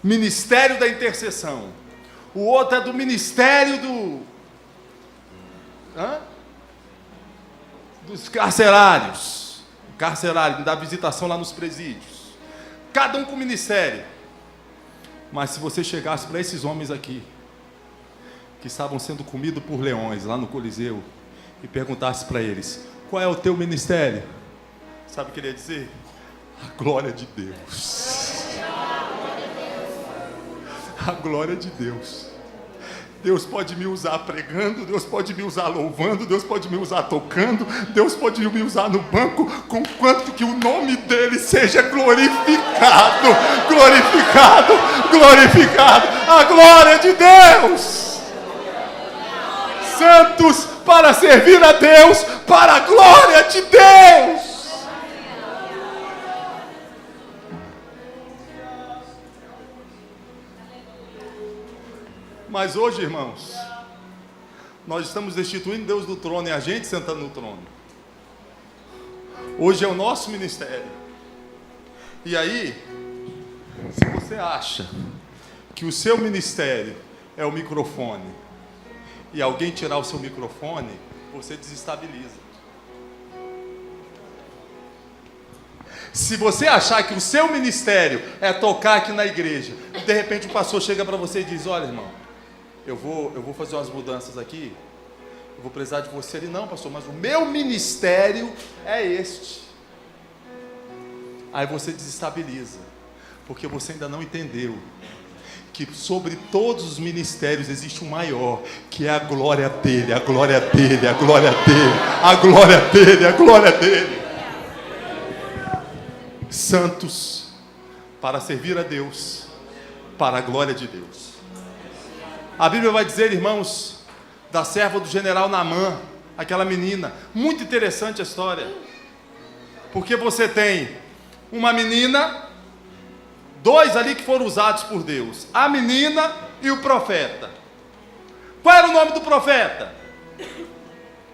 ministério da intercessão, o outro é do ministério dos carcerários, da visitação lá nos presídios, cada um com ministério. Mas se você chegasse para esses homens aqui, que estavam sendo comidos por leões lá no Coliseu, e perguntasse para eles: qual é o teu ministério? Sabe o que ele ia dizer? A glória de Deus. A glória de Deus. Deus pode me usar pregando, Deus pode me usar louvando, Deus pode me usar tocando, Deus pode me usar no banco, conquanto que o nome dele seja glorificado, glorificado, glorificado. A glória de Deus. Santos para servir a Deus, para a glória de Deus. Mas hoje, irmãos, nós estamos destituindo Deus do trono e a gente sentando no trono. Hoje é o nosso ministério. E aí, se você acha que o seu ministério é o microfone e alguém tirar o seu microfone, você desestabiliza. Se você achar que o seu ministério é tocar aqui na igreja, e de repente o pastor chega para você e diz: olha, irmão, eu vou fazer umas mudanças aqui, eu vou precisar de você ali. Não, pastor, mas o meu ministério é este. Aí você desestabiliza, porque você ainda não entendeu que sobre todos os ministérios existe um maior, que é a glória dele, a glória dele, a glória dele, a glória dele, a glória dele. Santos para servir a Deus, para a glória de Deus. A Bíblia vai dizer, irmãos, da serva do general Naamã, aquela menina. Muito interessante a história. Porque você tem uma menina, dois ali que foram usados por Deus. A menina e o profeta. Qual era o nome do profeta?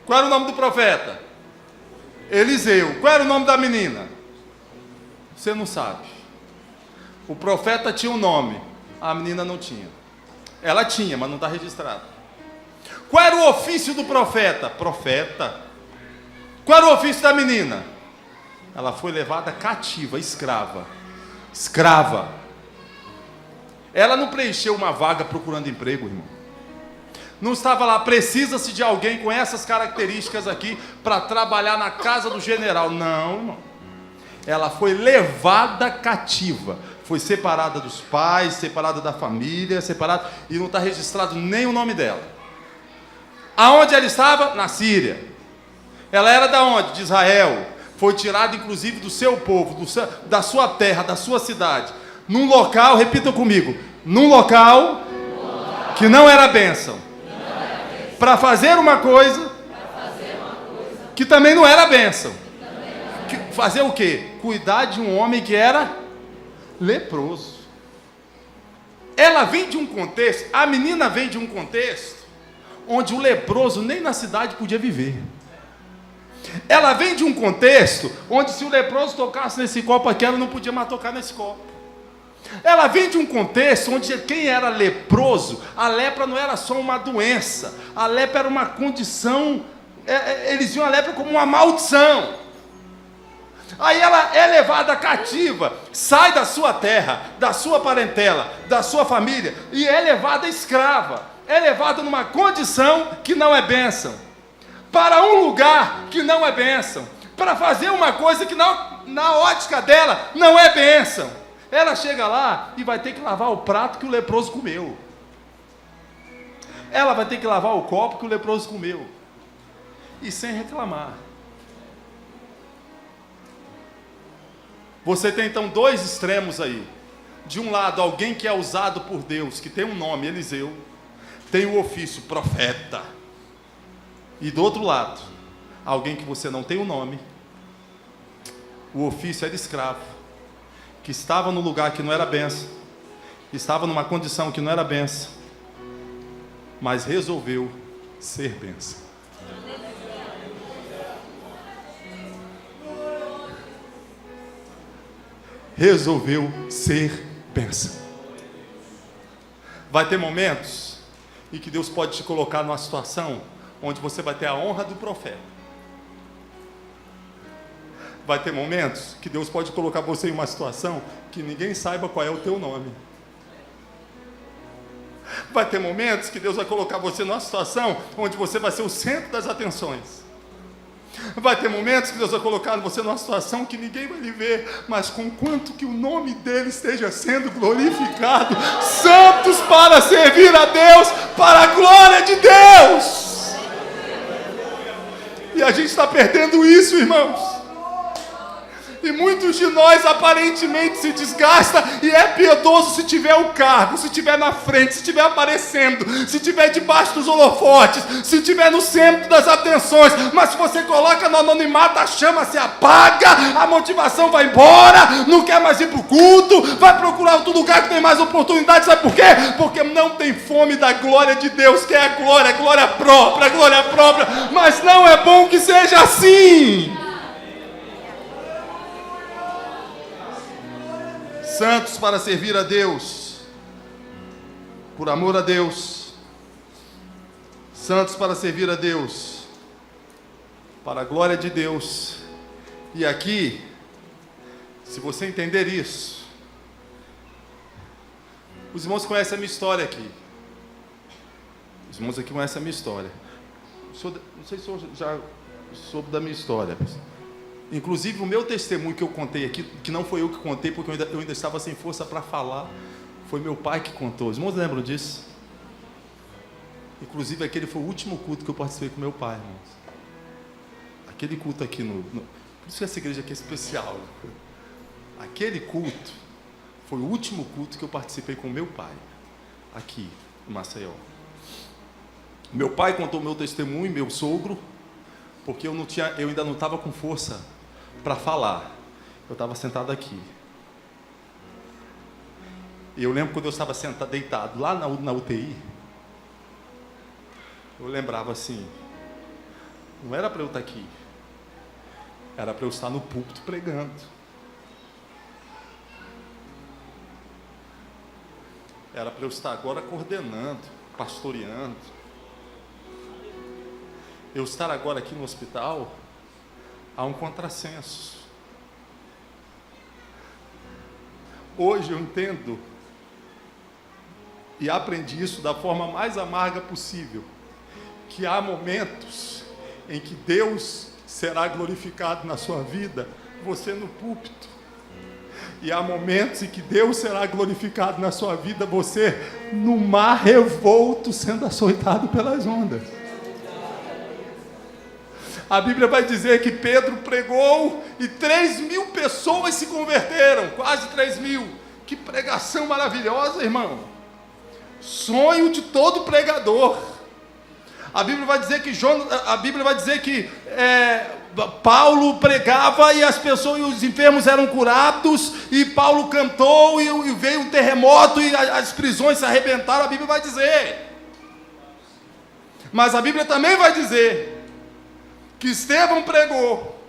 Qual era o nome do profeta? Eliseu. Qual era o nome da menina? Você não sabe. O profeta tinha um nome, a menina não tinha. Ela tinha, mas não está registrado. Qual era o ofício do profeta? Profeta. Qual era o ofício da menina? Ela foi levada cativa, escrava. Escrava. Ela não preencheu uma vaga procurando emprego, irmão. Não estava lá, precisa-se de alguém com essas características aqui para trabalhar na casa do general. Não, irmão. Ela foi levada cativa. Foi separada dos pais, separada da família, separada, e não está registrado nem o nome dela. Aonde ela estava? Na Síria. Ela era da onde? De Israel. Foi tirada inclusive do seu povo, da sua terra, da sua cidade. Num local, repitam comigo, num local que não era bênção. Para fazer uma coisa que também não era bênção. Fazer o quê? Cuidar de um homem que era leproso. Ela vem de um contexto, a menina vem de um contexto onde o leproso nem na cidade podia viver. Ela vem de um contexto onde se o leproso tocasse nesse copo aqui, ela não podia mais tocar nesse copo. Ela vem de um contexto onde quem era leproso, a lepra não era só uma doença, a lepra era uma condição, eles viam a lepra como uma maldição. Aí ela é levada cativa, sai da sua terra, da sua parentela, da sua família, e é levada escrava, é levada numa condição que não é bênção, para um lugar que não é bênção, para fazer uma coisa que na ótica dela não é bênção. Ela chega lá e vai ter que lavar o prato que o leproso comeu. Ela vai ter que lavar o copo que o leproso comeu, e sem reclamar. Você tem então dois extremos aí. De um lado, alguém que é usado por Deus, que tem um nome, Eliseu, tem o ofício, profeta. E do outro lado, alguém que você não tem o nome, o ofício era escravo, que estava no lugar que não era bênção, estava numa condição que não era bênção, mas resolveu ser bênção. Resolveu ser bênção. Vai ter momentos em que Deus pode te colocar numa situação onde você vai ter a honra do profeta. Vai ter momentos que Deus pode colocar você em uma situação que ninguém saiba qual é o teu nome. Vai ter momentos que Deus vai colocar você numa situação onde você vai ser o centro das atenções. Vai ter momentos que Deus vai colocar você numa situação que ninguém vai lhe ver, mas conquanto que o nome dele esteja sendo glorificado, santos para servir a Deus, para a glória de Deus. E a gente está perdendo isso, irmãos. E muitos de nós aparentemente se desgasta e é piedoso se tiver o cargo, se tiver na frente, se tiver aparecendo, se tiver debaixo dos holofotes, se tiver no centro das atenções, mas se você coloca no anonimato, a chama se apaga, a motivação vai embora, não quer mais ir para o culto, vai procurar outro lugar que tem mais oportunidade. Sabe por quê? Porque não tem fome da glória de Deus, que é a glória própria, mas não é bom que seja assim. Santos para servir a Deus, por amor a Deus, santos para servir a Deus, para a glória de Deus. E aqui, se você entender isso, os irmãos conhecem a minha história aqui, os irmãos aqui conhecem a minha história, não sei se eu já soube da minha história, inclusive o meu testemunho que eu contei aqui, que não foi eu que contei, porque eu ainda estava sem força para falar, foi meu pai que contou. Os irmãos lembram disso? Inclusive aquele foi o último culto que eu participei com meu pai, irmãos. Aquele culto aqui por isso que essa igreja aqui é especial. Aquele culto foi o último culto que eu participei com meu pai, aqui em Maceió. Meu pai contou meu testemunho, meu sogro, porque eu ainda não estava com força para falar. Eu estava sentado aqui. E eu lembro quando eu estava sentado, deitado lá na UTI, eu lembrava assim, não era para eu estar aqui, era para eu estar no púlpito pregando. Era para eu estar agora coordenando, pastoreando. Eu estar agora aqui no hospital, há um contrassenso. Hoje eu entendo e aprendi isso da forma mais amarga possível, que há momentos em que Deus será glorificado na sua vida, você no púlpito. E há momentos em que Deus será glorificado na sua vida, você no mar revolto, sendo açoitado pelas ondas. A Bíblia vai dizer que Pedro pregou e 3.000 pessoas se converteram, quase 3.000. Que pregação maravilhosa, irmão. Sonho de todo pregador. A Bíblia vai dizer que Paulo pregava e as pessoas, os enfermos eram curados, e Paulo cantou e veio um terremoto e as prisões se arrebentaram. A Bíblia vai dizer. Mas a Bíblia também vai dizer que Estevão pregou,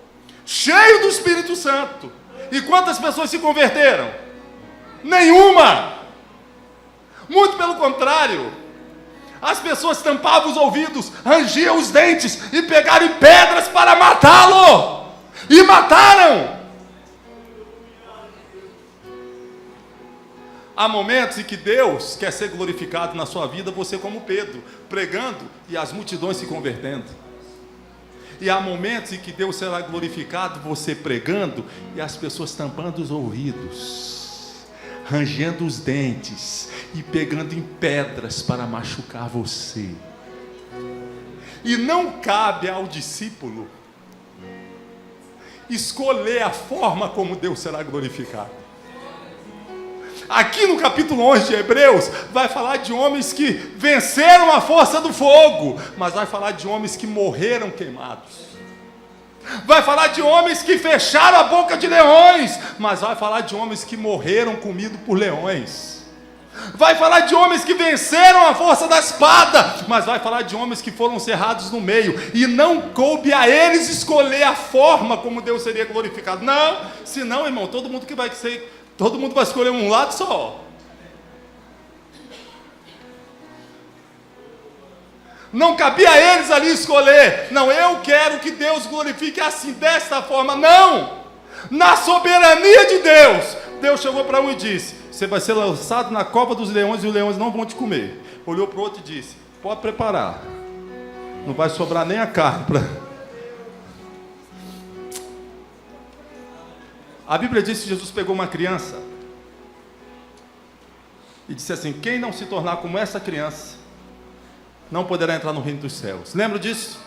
cheio do Espírito Santo. E quantas pessoas se converteram? Nenhuma! Muito pelo contrário. As pessoas tampavam os ouvidos, rangiam os dentes e pegaram em pedras para matá-lo. E mataram! Há momentos em que Deus quer ser glorificado na sua vida, você como Pedro, pregando e as multidões se convertendo. E há momentos em que Deus será glorificado, você pregando e as pessoas tampando os ouvidos, rangendo os dentes e pegando em pedras para machucar você. E não cabe ao discípulo escolher a forma como Deus será glorificado. Aqui no capítulo 11 de Hebreus, vai falar de homens que venceram a força do fogo, mas vai falar de homens que morreram queimados. Vai falar de homens que fecharam a boca de leões, mas vai falar de homens que morreram comidos por leões. Vai falar de homens que venceram a força da espada, mas vai falar de homens que foram cerrados no meio, e não coube a eles escolher a forma como Deus seria glorificado. Não, senão, irmão, todo mundo vai escolher um lado só. Não cabia a eles ali escolher. Não, eu quero que Deus glorifique assim, desta forma. Não! Na soberania de Deus, Deus chegou para um e disse: você vai ser lançado na cova dos leões e os leões não vão te comer. Olhou para o outro e disse: pode preparar. Não vai sobrar nem a carne para... A Bíblia diz que Jesus pegou uma criança e disse assim: quem não se tornar como essa criança não poderá entrar no reino dos céus. Lembra disso?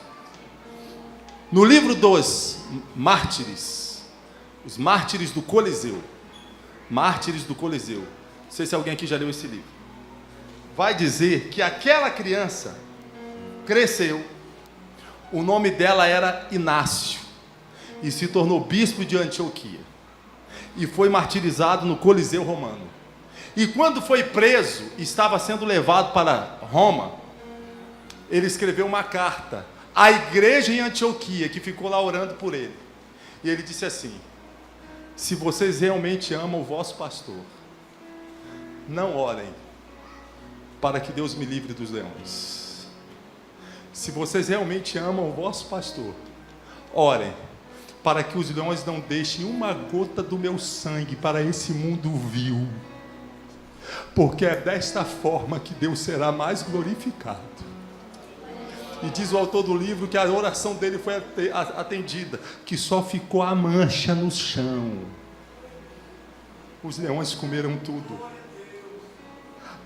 No livro dos mártires, os mártires do Coliseu, mártires do Coliseu, não sei se alguém aqui já leu esse livro, vai dizer que aquela criança cresceu, o nome dela era Inácio, e se tornou bispo de Antioquia, e foi martirizado no Coliseu romano. E quando foi preso, estava sendo levado para Roma, ele escreveu uma carta à igreja em Antioquia, que ficou lá orando por ele. E ele disse assim: se vocês realmente amam o vosso pastor, não orem para que Deus me livre dos leões. Se vocês realmente amam o vosso pastor, orem para que os leões não deixem uma gota do meu sangue para esse mundo vil, porque é desta forma que Deus será mais glorificado. E diz o autor do livro que a oração dele foi atendida, que só ficou a mancha no chão. Os leões comeram tudo.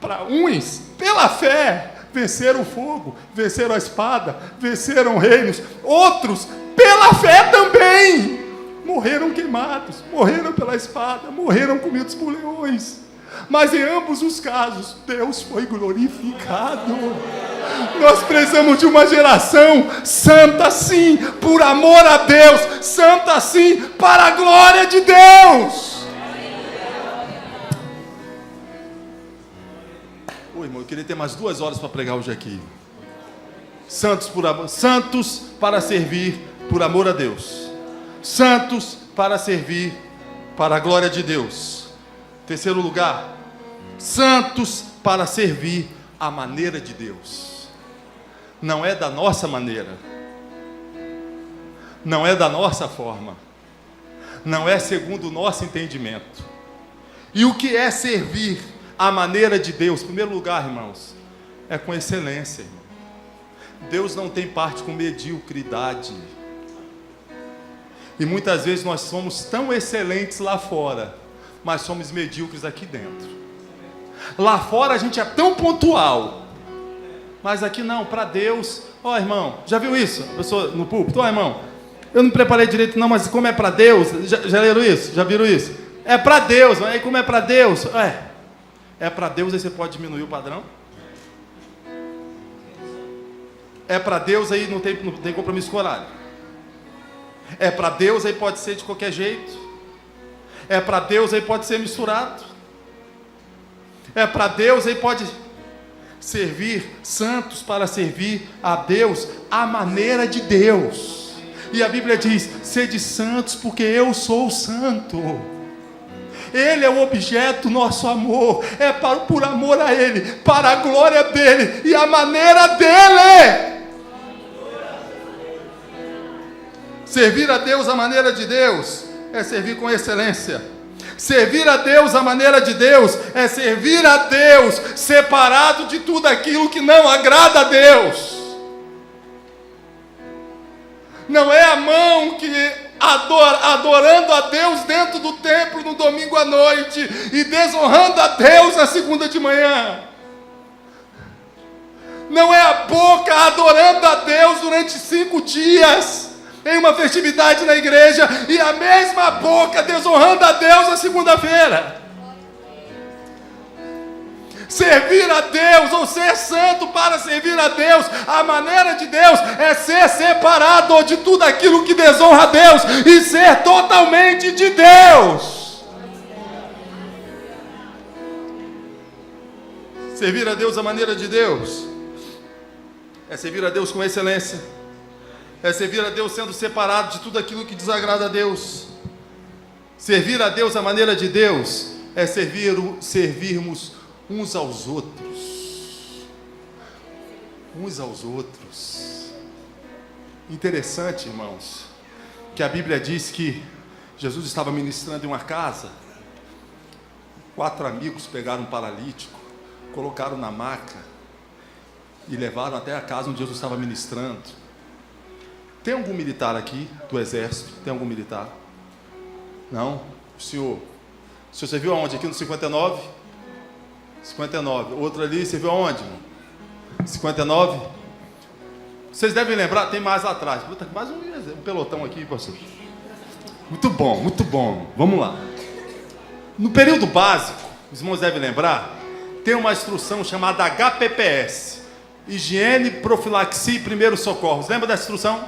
Para uns, pela fé, venceram o fogo, venceram a espada, venceram reinos. Outros, pela fé também, morreram queimados, morreram pela espada, morreram comidos por leões. Mas em ambos os casos, Deus foi glorificado. Nós precisamos de uma geração santa sim, por amor a Deus, santa sim, para a glória de Deus. Oi, irmão, eu queria ter mais 2 horas para pregar hoje aqui. Santos para servir por amor a Deus. Santos para servir para a glória de Deus. Terceiro lugar, santos para servir à maneira de Deus. Não é da nossa maneira, não é da nossa forma, não é segundo o nosso entendimento. E o que é servir à maneira de Deus? Em primeiro lugar, irmãos, é com excelência, irmão. Deus não tem parte com mediocridade. E muitas vezes nós somos tão excelentes lá fora, mas somos medíocres aqui dentro. Lá fora a gente é tão pontual, mas aqui não, para Deus. Ó, irmão, já viu isso? A pessoa no púlpito: ó, irmão, eu não preparei direito não, mas como é para Deus, já leram isso? Já viram isso? É para Deus, aí como é para Deus? É para Deus, aí você pode diminuir o padrão. É para Deus, aí não tem compromisso com o horário. É para Deus, aí pode ser de qualquer jeito. É para Deus, aí pode ser misturado. É para Deus, aí pode servir, santos para servir a Deus à maneira de Deus. E a Bíblia diz: sede santos porque eu sou santo. Ele é o objeto do nosso amor, é por amor a Ele, para a glória dEle e a maneira dEle. Servir a Deus à maneira de Deus é servir com excelência. Servir a Deus à maneira de Deus é servir a Deus separado de tudo aquilo que não agrada a Deus. Não é a mão que adorando a Deus dentro do templo no domingo à noite e desonrando a Deus na segunda de manhã. Não é a boca adorando a Deus durante 5 dias em uma festividade na igreja, e a mesma boca desonrando a Deus na segunda-feira. Servir a Deus, ou ser santo para servir a Deus, a maneira de Deus é ser separado de tudo aquilo que desonra a Deus e ser totalmente de Deus. Servir a Deus à maneira de Deus é servir a Deus com excelência. É servir a Deus sendo separado de tudo aquilo que desagrada a Deus. Servir a Deus à maneira de Deus é servirmos uns aos outros. Uns aos outros. Interessante, irmãos, que a Bíblia diz que Jesus estava ministrando em uma casa. 4 amigos pegaram um paralítico, colocaram na maca e levaram até a casa onde Jesus estava ministrando. Tem algum militar aqui do exército? Tem algum militar? Não? O senhor você viu aonde? Aqui no 59? 59. Outro ali, você viu aonde, irmão? 59. Vocês devem lembrar, tem mais lá atrás. Mais um pelotão aqui, pastor. Muito bom, muito bom. Vamos lá. No período básico, os irmãos devem lembrar, tem uma instrução chamada HPPS. Higiene, profilaxia e primeiros socorros. Lembra dessa instrução?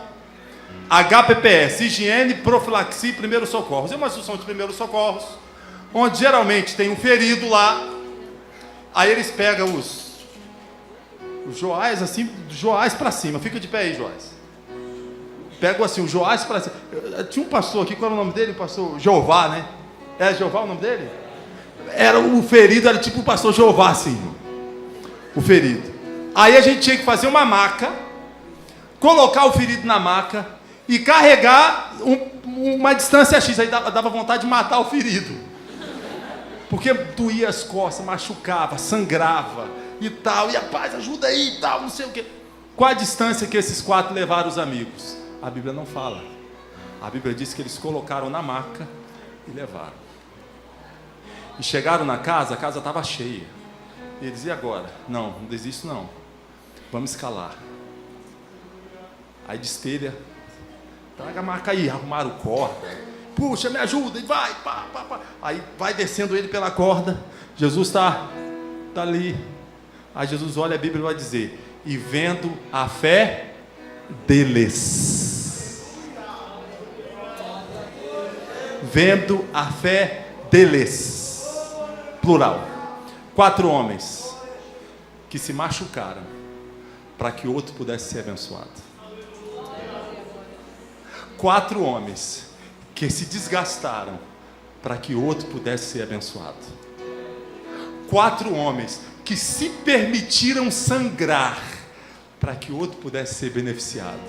HPPS, higiene, profilaxia e primeiros socorros. É uma instrução de primeiros socorros, onde geralmente tem um ferido lá. Aí eles pegam os Joás assim, Joás para cima. Fica de pé aí, Joás. Pegam assim, o Joás para cima. Tinha um pastor aqui, qual era o nome dele? O pastor Jeová, né? Era Jeová o nome dele? Era o ferido, era tipo o pastor Jeová assim, o ferido. Aí a gente tinha que fazer uma maca, colocar o ferido na maca e carregar uma distância X. Aí dava vontade de matar o ferido, porque doía as costas, machucava, sangrava e tal. E rapaz, ajuda aí e tal, não sei o quê. Qual a distância que esses 4 levaram os amigos? A Bíblia não fala. A Bíblia diz que eles colocaram na maca e levaram. E chegaram na casa, a casa estava cheia. E eles, e agora? Não desisto não. Vamos escalar. Aí destelha, traga a maca aí, arrumaram corda. Puxa, me ajuda, e vai, pá. Aí vai descendo ele pela corda. Jesus está ali. Aí Jesus olha a Bíblia e vai dizer: e vendo a fé deles. Vendo a fé deles. Plural. 4 homens que se machucaram para que outro pudesse ser abençoado. 4 homens que se desgastaram para que outro pudesse ser abençoado. 4 homens que se permitiram sangrar para que outro pudesse ser beneficiado.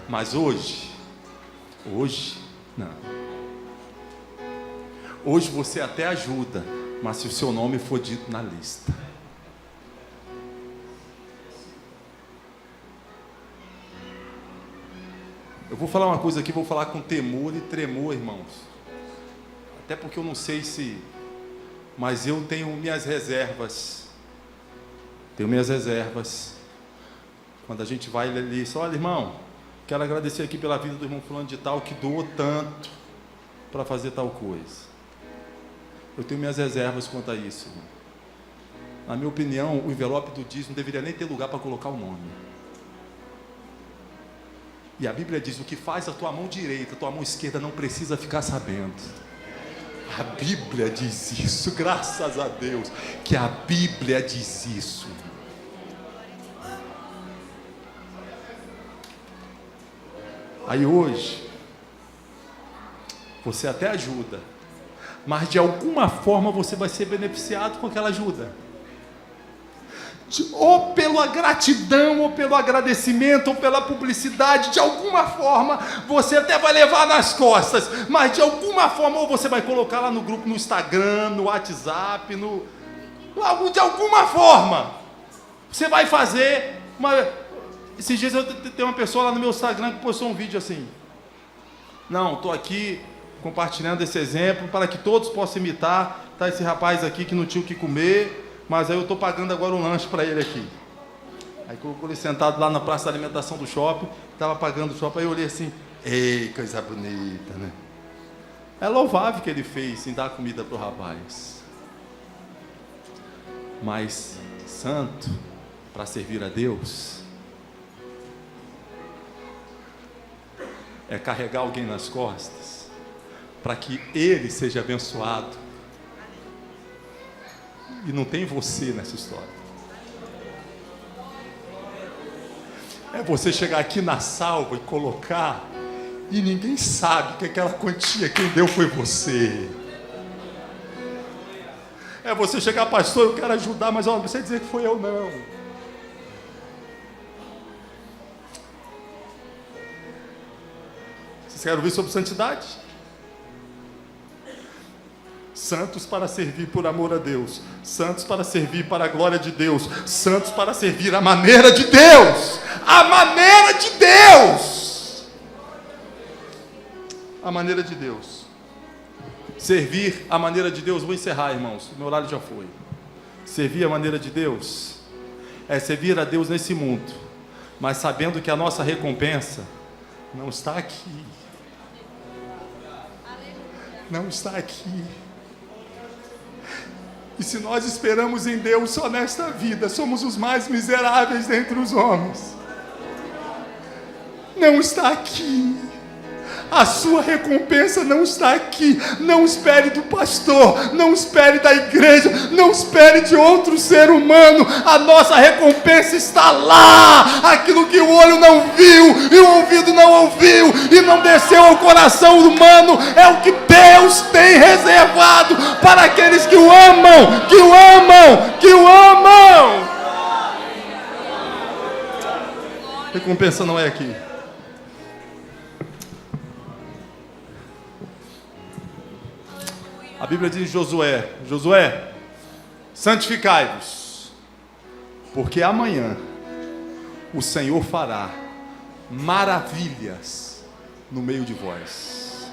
Mas hoje não. Hoje você até ajuda, mas se o seu nome for dito na lista. Eu vou falar uma coisa aqui, vou falar com temor e tremor, irmãos. Até porque eu não sei se... Mas eu tenho minhas reservas. Quando a gente vai ali, só, olha, irmão, quero agradecer aqui pela vida do irmão fulano de tal, que doou tanto para fazer tal coisa. Eu tenho minhas reservas quanto a isso, irmão. Na minha opinião, o envelope do dízimo não deveria nem ter lugar para colocar o nome. E a Bíblia diz: o que faz a tua mão direita, a tua mão esquerda não precisa ficar sabendo. A Bíblia diz isso, graças a Deus, que a Bíblia diz isso. Aí hoje, você até ajuda, mas de alguma forma você vai ser beneficiado com aquela ajuda. Ou pela gratidão, ou pelo agradecimento, ou pela publicidade, de alguma forma, você até vai levar nas costas, mas de alguma forma, ou você vai colocar lá no grupo, no Instagram, no WhatsApp, de alguma forma, você vai fazer Esses dias eu tenho uma pessoa lá no meu Instagram que postou um vídeo assim: não, estou aqui compartilhando esse exemplo para que todos possam imitar. Tá esse rapaz aqui que não tinha o que comer, mas aí eu estou pagando agora um lanche para ele aqui. Aí colocou ele sentado lá na praça de alimentação do shopping, estava pagando o shopping, aí eu olhei assim: ei, coisa bonita, né? É louvável o que ele fez em dar comida para o rapaz. Mas santo para servir a Deus é carregar alguém nas costas para que ele seja abençoado. E não tem você nessa história. É você chegar aqui na salva e colocar, e ninguém sabe que aquela quantia quem deu foi você. É você chegar: pastor, eu quero ajudar, mas não precisa dizer que foi eu não. Vocês querem ouvir sobre santidade? Santos para servir por amor a Deus, santos para servir para a glória de Deus, santos para servir à maneira de Deus, a maneira de Deus, a maneira de Deus. Servir a maneira de Deus, vou encerrar, irmãos, meu horário já foi. Servir a maneira de Deus é servir a Deus nesse mundo, mas sabendo que a nossa recompensa não está aqui. Não está aqui. E se nós esperamos em Deus só nesta vida, somos os mais miseráveis dentre os homens. Não está aqui. A sua recompensa não está aqui. Não espere do pastor, não espere da igreja, não espere de outro ser humano. A nossa recompensa está lá. Aquilo que o olho não viu e o ouvido não ouviu e não desceu ao coração humano é o que Deus tem reservado para aqueles que o amam, que o amam, que o amam. Recompensa não é aqui. A Bíblia diz em Josué, santificai-vos, porque amanhã o Senhor fará maravilhas no meio de vós.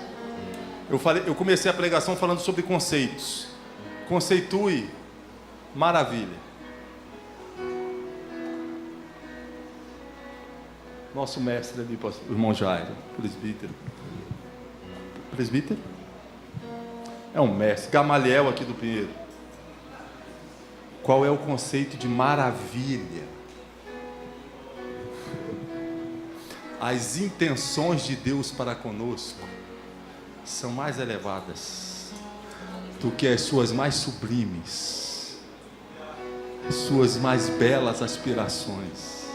Eu comecei a pregação falando sobre conceitos. Conceitue maravilha. Nosso mestre ali, o irmão Jairo, presbítero. Presbítero? É um mestre, Gamaliel aqui do Pinheiro. Qual é o conceito de maravilha? As intenções de Deus para conosco são mais elevadas do que as suas mais sublimes, as suas mais belas aspirações.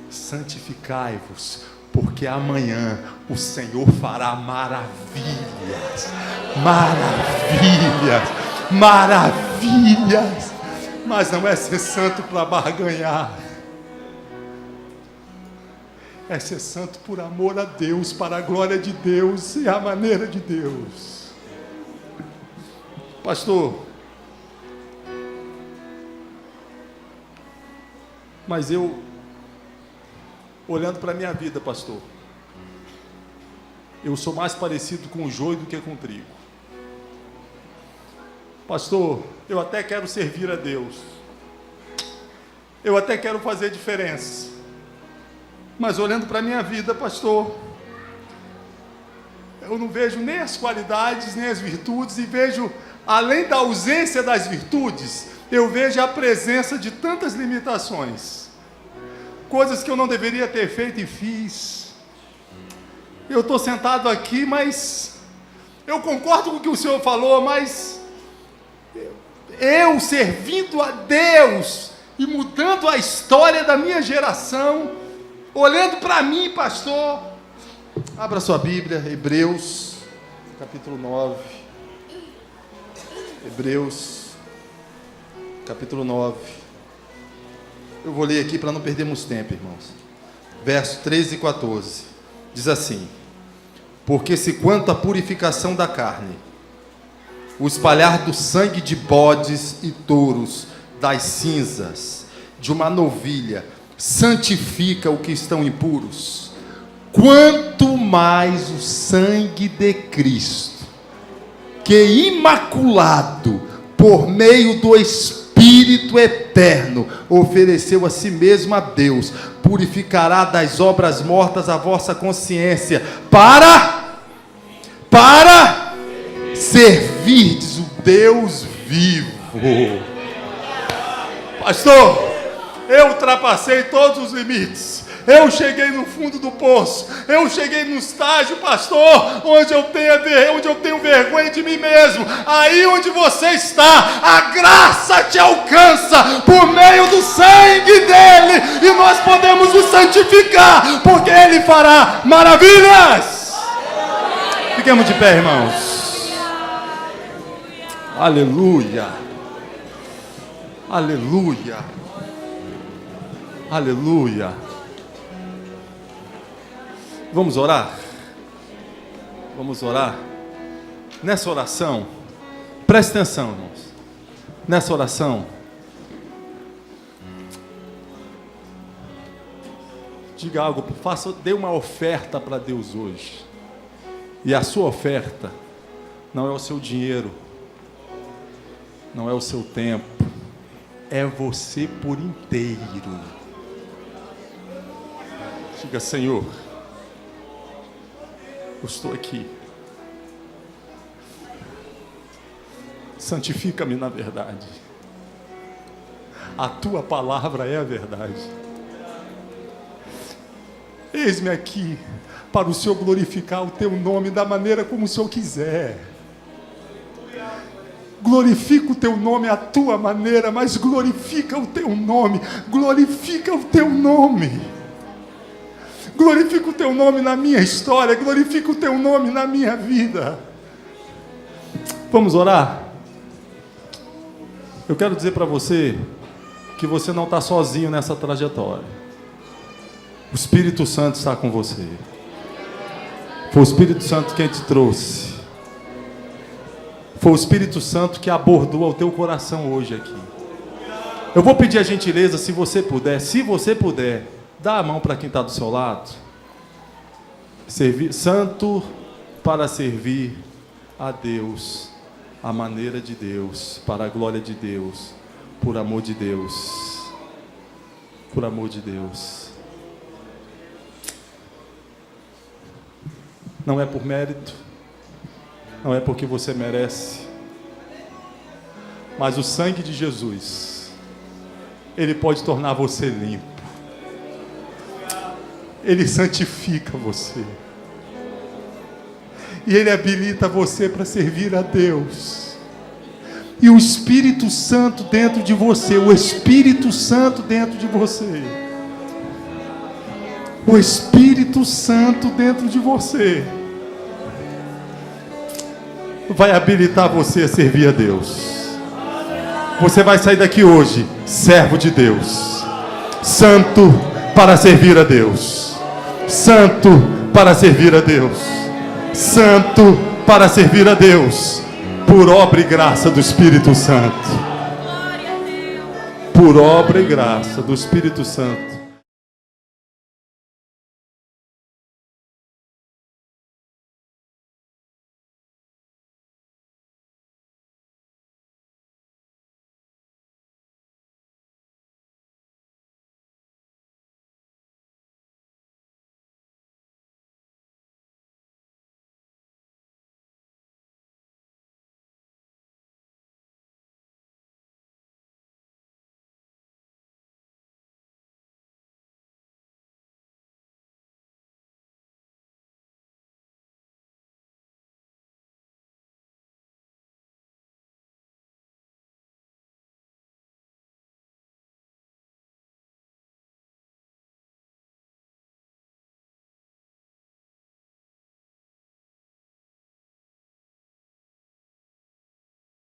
Santificai-vos, porque amanhã o Senhor fará maravilhas, maravilhas, maravilhas. Mas não é ser santo para barganhar, é ser santo por amor a Deus, para a glória de Deus e a maneira de Deus. Pastor, mas eu, olhando para a minha vida, pastor, eu sou mais parecido com o joio do que com o trigo. Pastor, eu até quero servir a Deus, eu até quero fazer diferença, mas olhando para a minha vida, pastor, eu não vejo nem as qualidades, nem as virtudes, e vejo, além da ausência das virtudes, eu vejo a presença de tantas limitações, coisas que eu não deveria ter feito e fiz. Eu estou sentado aqui, mas eu concordo com o que o senhor falou, mas eu servindo a Deus e mudando a história da minha geração, olhando para mim, pastor, abra sua Bíblia, Hebreus, capítulo 9, Hebreus, capítulo 9, eu vou ler aqui para não perdermos tempo, irmãos, verso 13 e 14, diz assim: porque se quanto à purificação da carne, o espalhar do sangue de bodes e touros, das cinzas de uma novilha, santifica o que estão impuros, quanto mais o sangue de Cristo, que imaculado por meio do Espírito eterno ofereceu a si mesmo a Deus, purificará das obras mortas a vossa consciência, para servirdes o Deus vivo. Pastor, eu ultrapassei todos os limites, eu cheguei no fundo do poço, eu cheguei no estágio, pastor, onde eu tenho vergonha de mim mesmo. Aí onde você está, a graça te alcança por meio do sangue dele, e nós podemos o santificar, porque ele fará maravilhas. Fiquemos de pé, irmãos. Aleluia, aleluia, aleluia. Vamos orar? Vamos orar? Nessa oração, preste atenção, irmãos. Nessa oração, diga algo, dê uma oferta para Deus hoje. E a sua oferta não é o seu dinheiro, não é o seu tempo, é você por inteiro. Diga: Senhor, eu estou aqui. Santifica-me na verdade. A tua palavra é a verdade. Eis-me aqui para o Senhor glorificar o teu nome da maneira como o Senhor quiser. Glorifica o teu nome à tua maneira, mas glorifica o teu nome. Glorifica o teu nome. Glorifica o teu nome na minha história. Glorifica o teu nome na minha vida. Vamos orar? Eu quero dizer para você que você não está sozinho nessa trajetória. O Espírito Santo está com você. Foi o Espírito Santo quem te trouxe. Foi o Espírito Santo que abordou ao teu coração hoje aqui. Eu vou pedir a gentileza, se você puder, dá a mão para quem está do seu lado. Santo para servir a Deus, a maneira de Deus, para a glória de Deus, por amor de Deus. Por amor de Deus. Não é por mérito, não é porque você merece, mas o sangue de Jesus, ele pode tornar você limpo, ele santifica você, e ele habilita você para servir a Deus. E o Espírito Santo dentro de você, o Espírito Santo dentro de você, o Espírito Santo dentro de você vai habilitar você a servir a Deus. Você vai sair daqui hoje servo de Deus, santo para servir a Deus, santo para servir a Deus, santo para servir a Deus, por obra e graça do Espírito Santo, por obra e graça do Espírito Santo.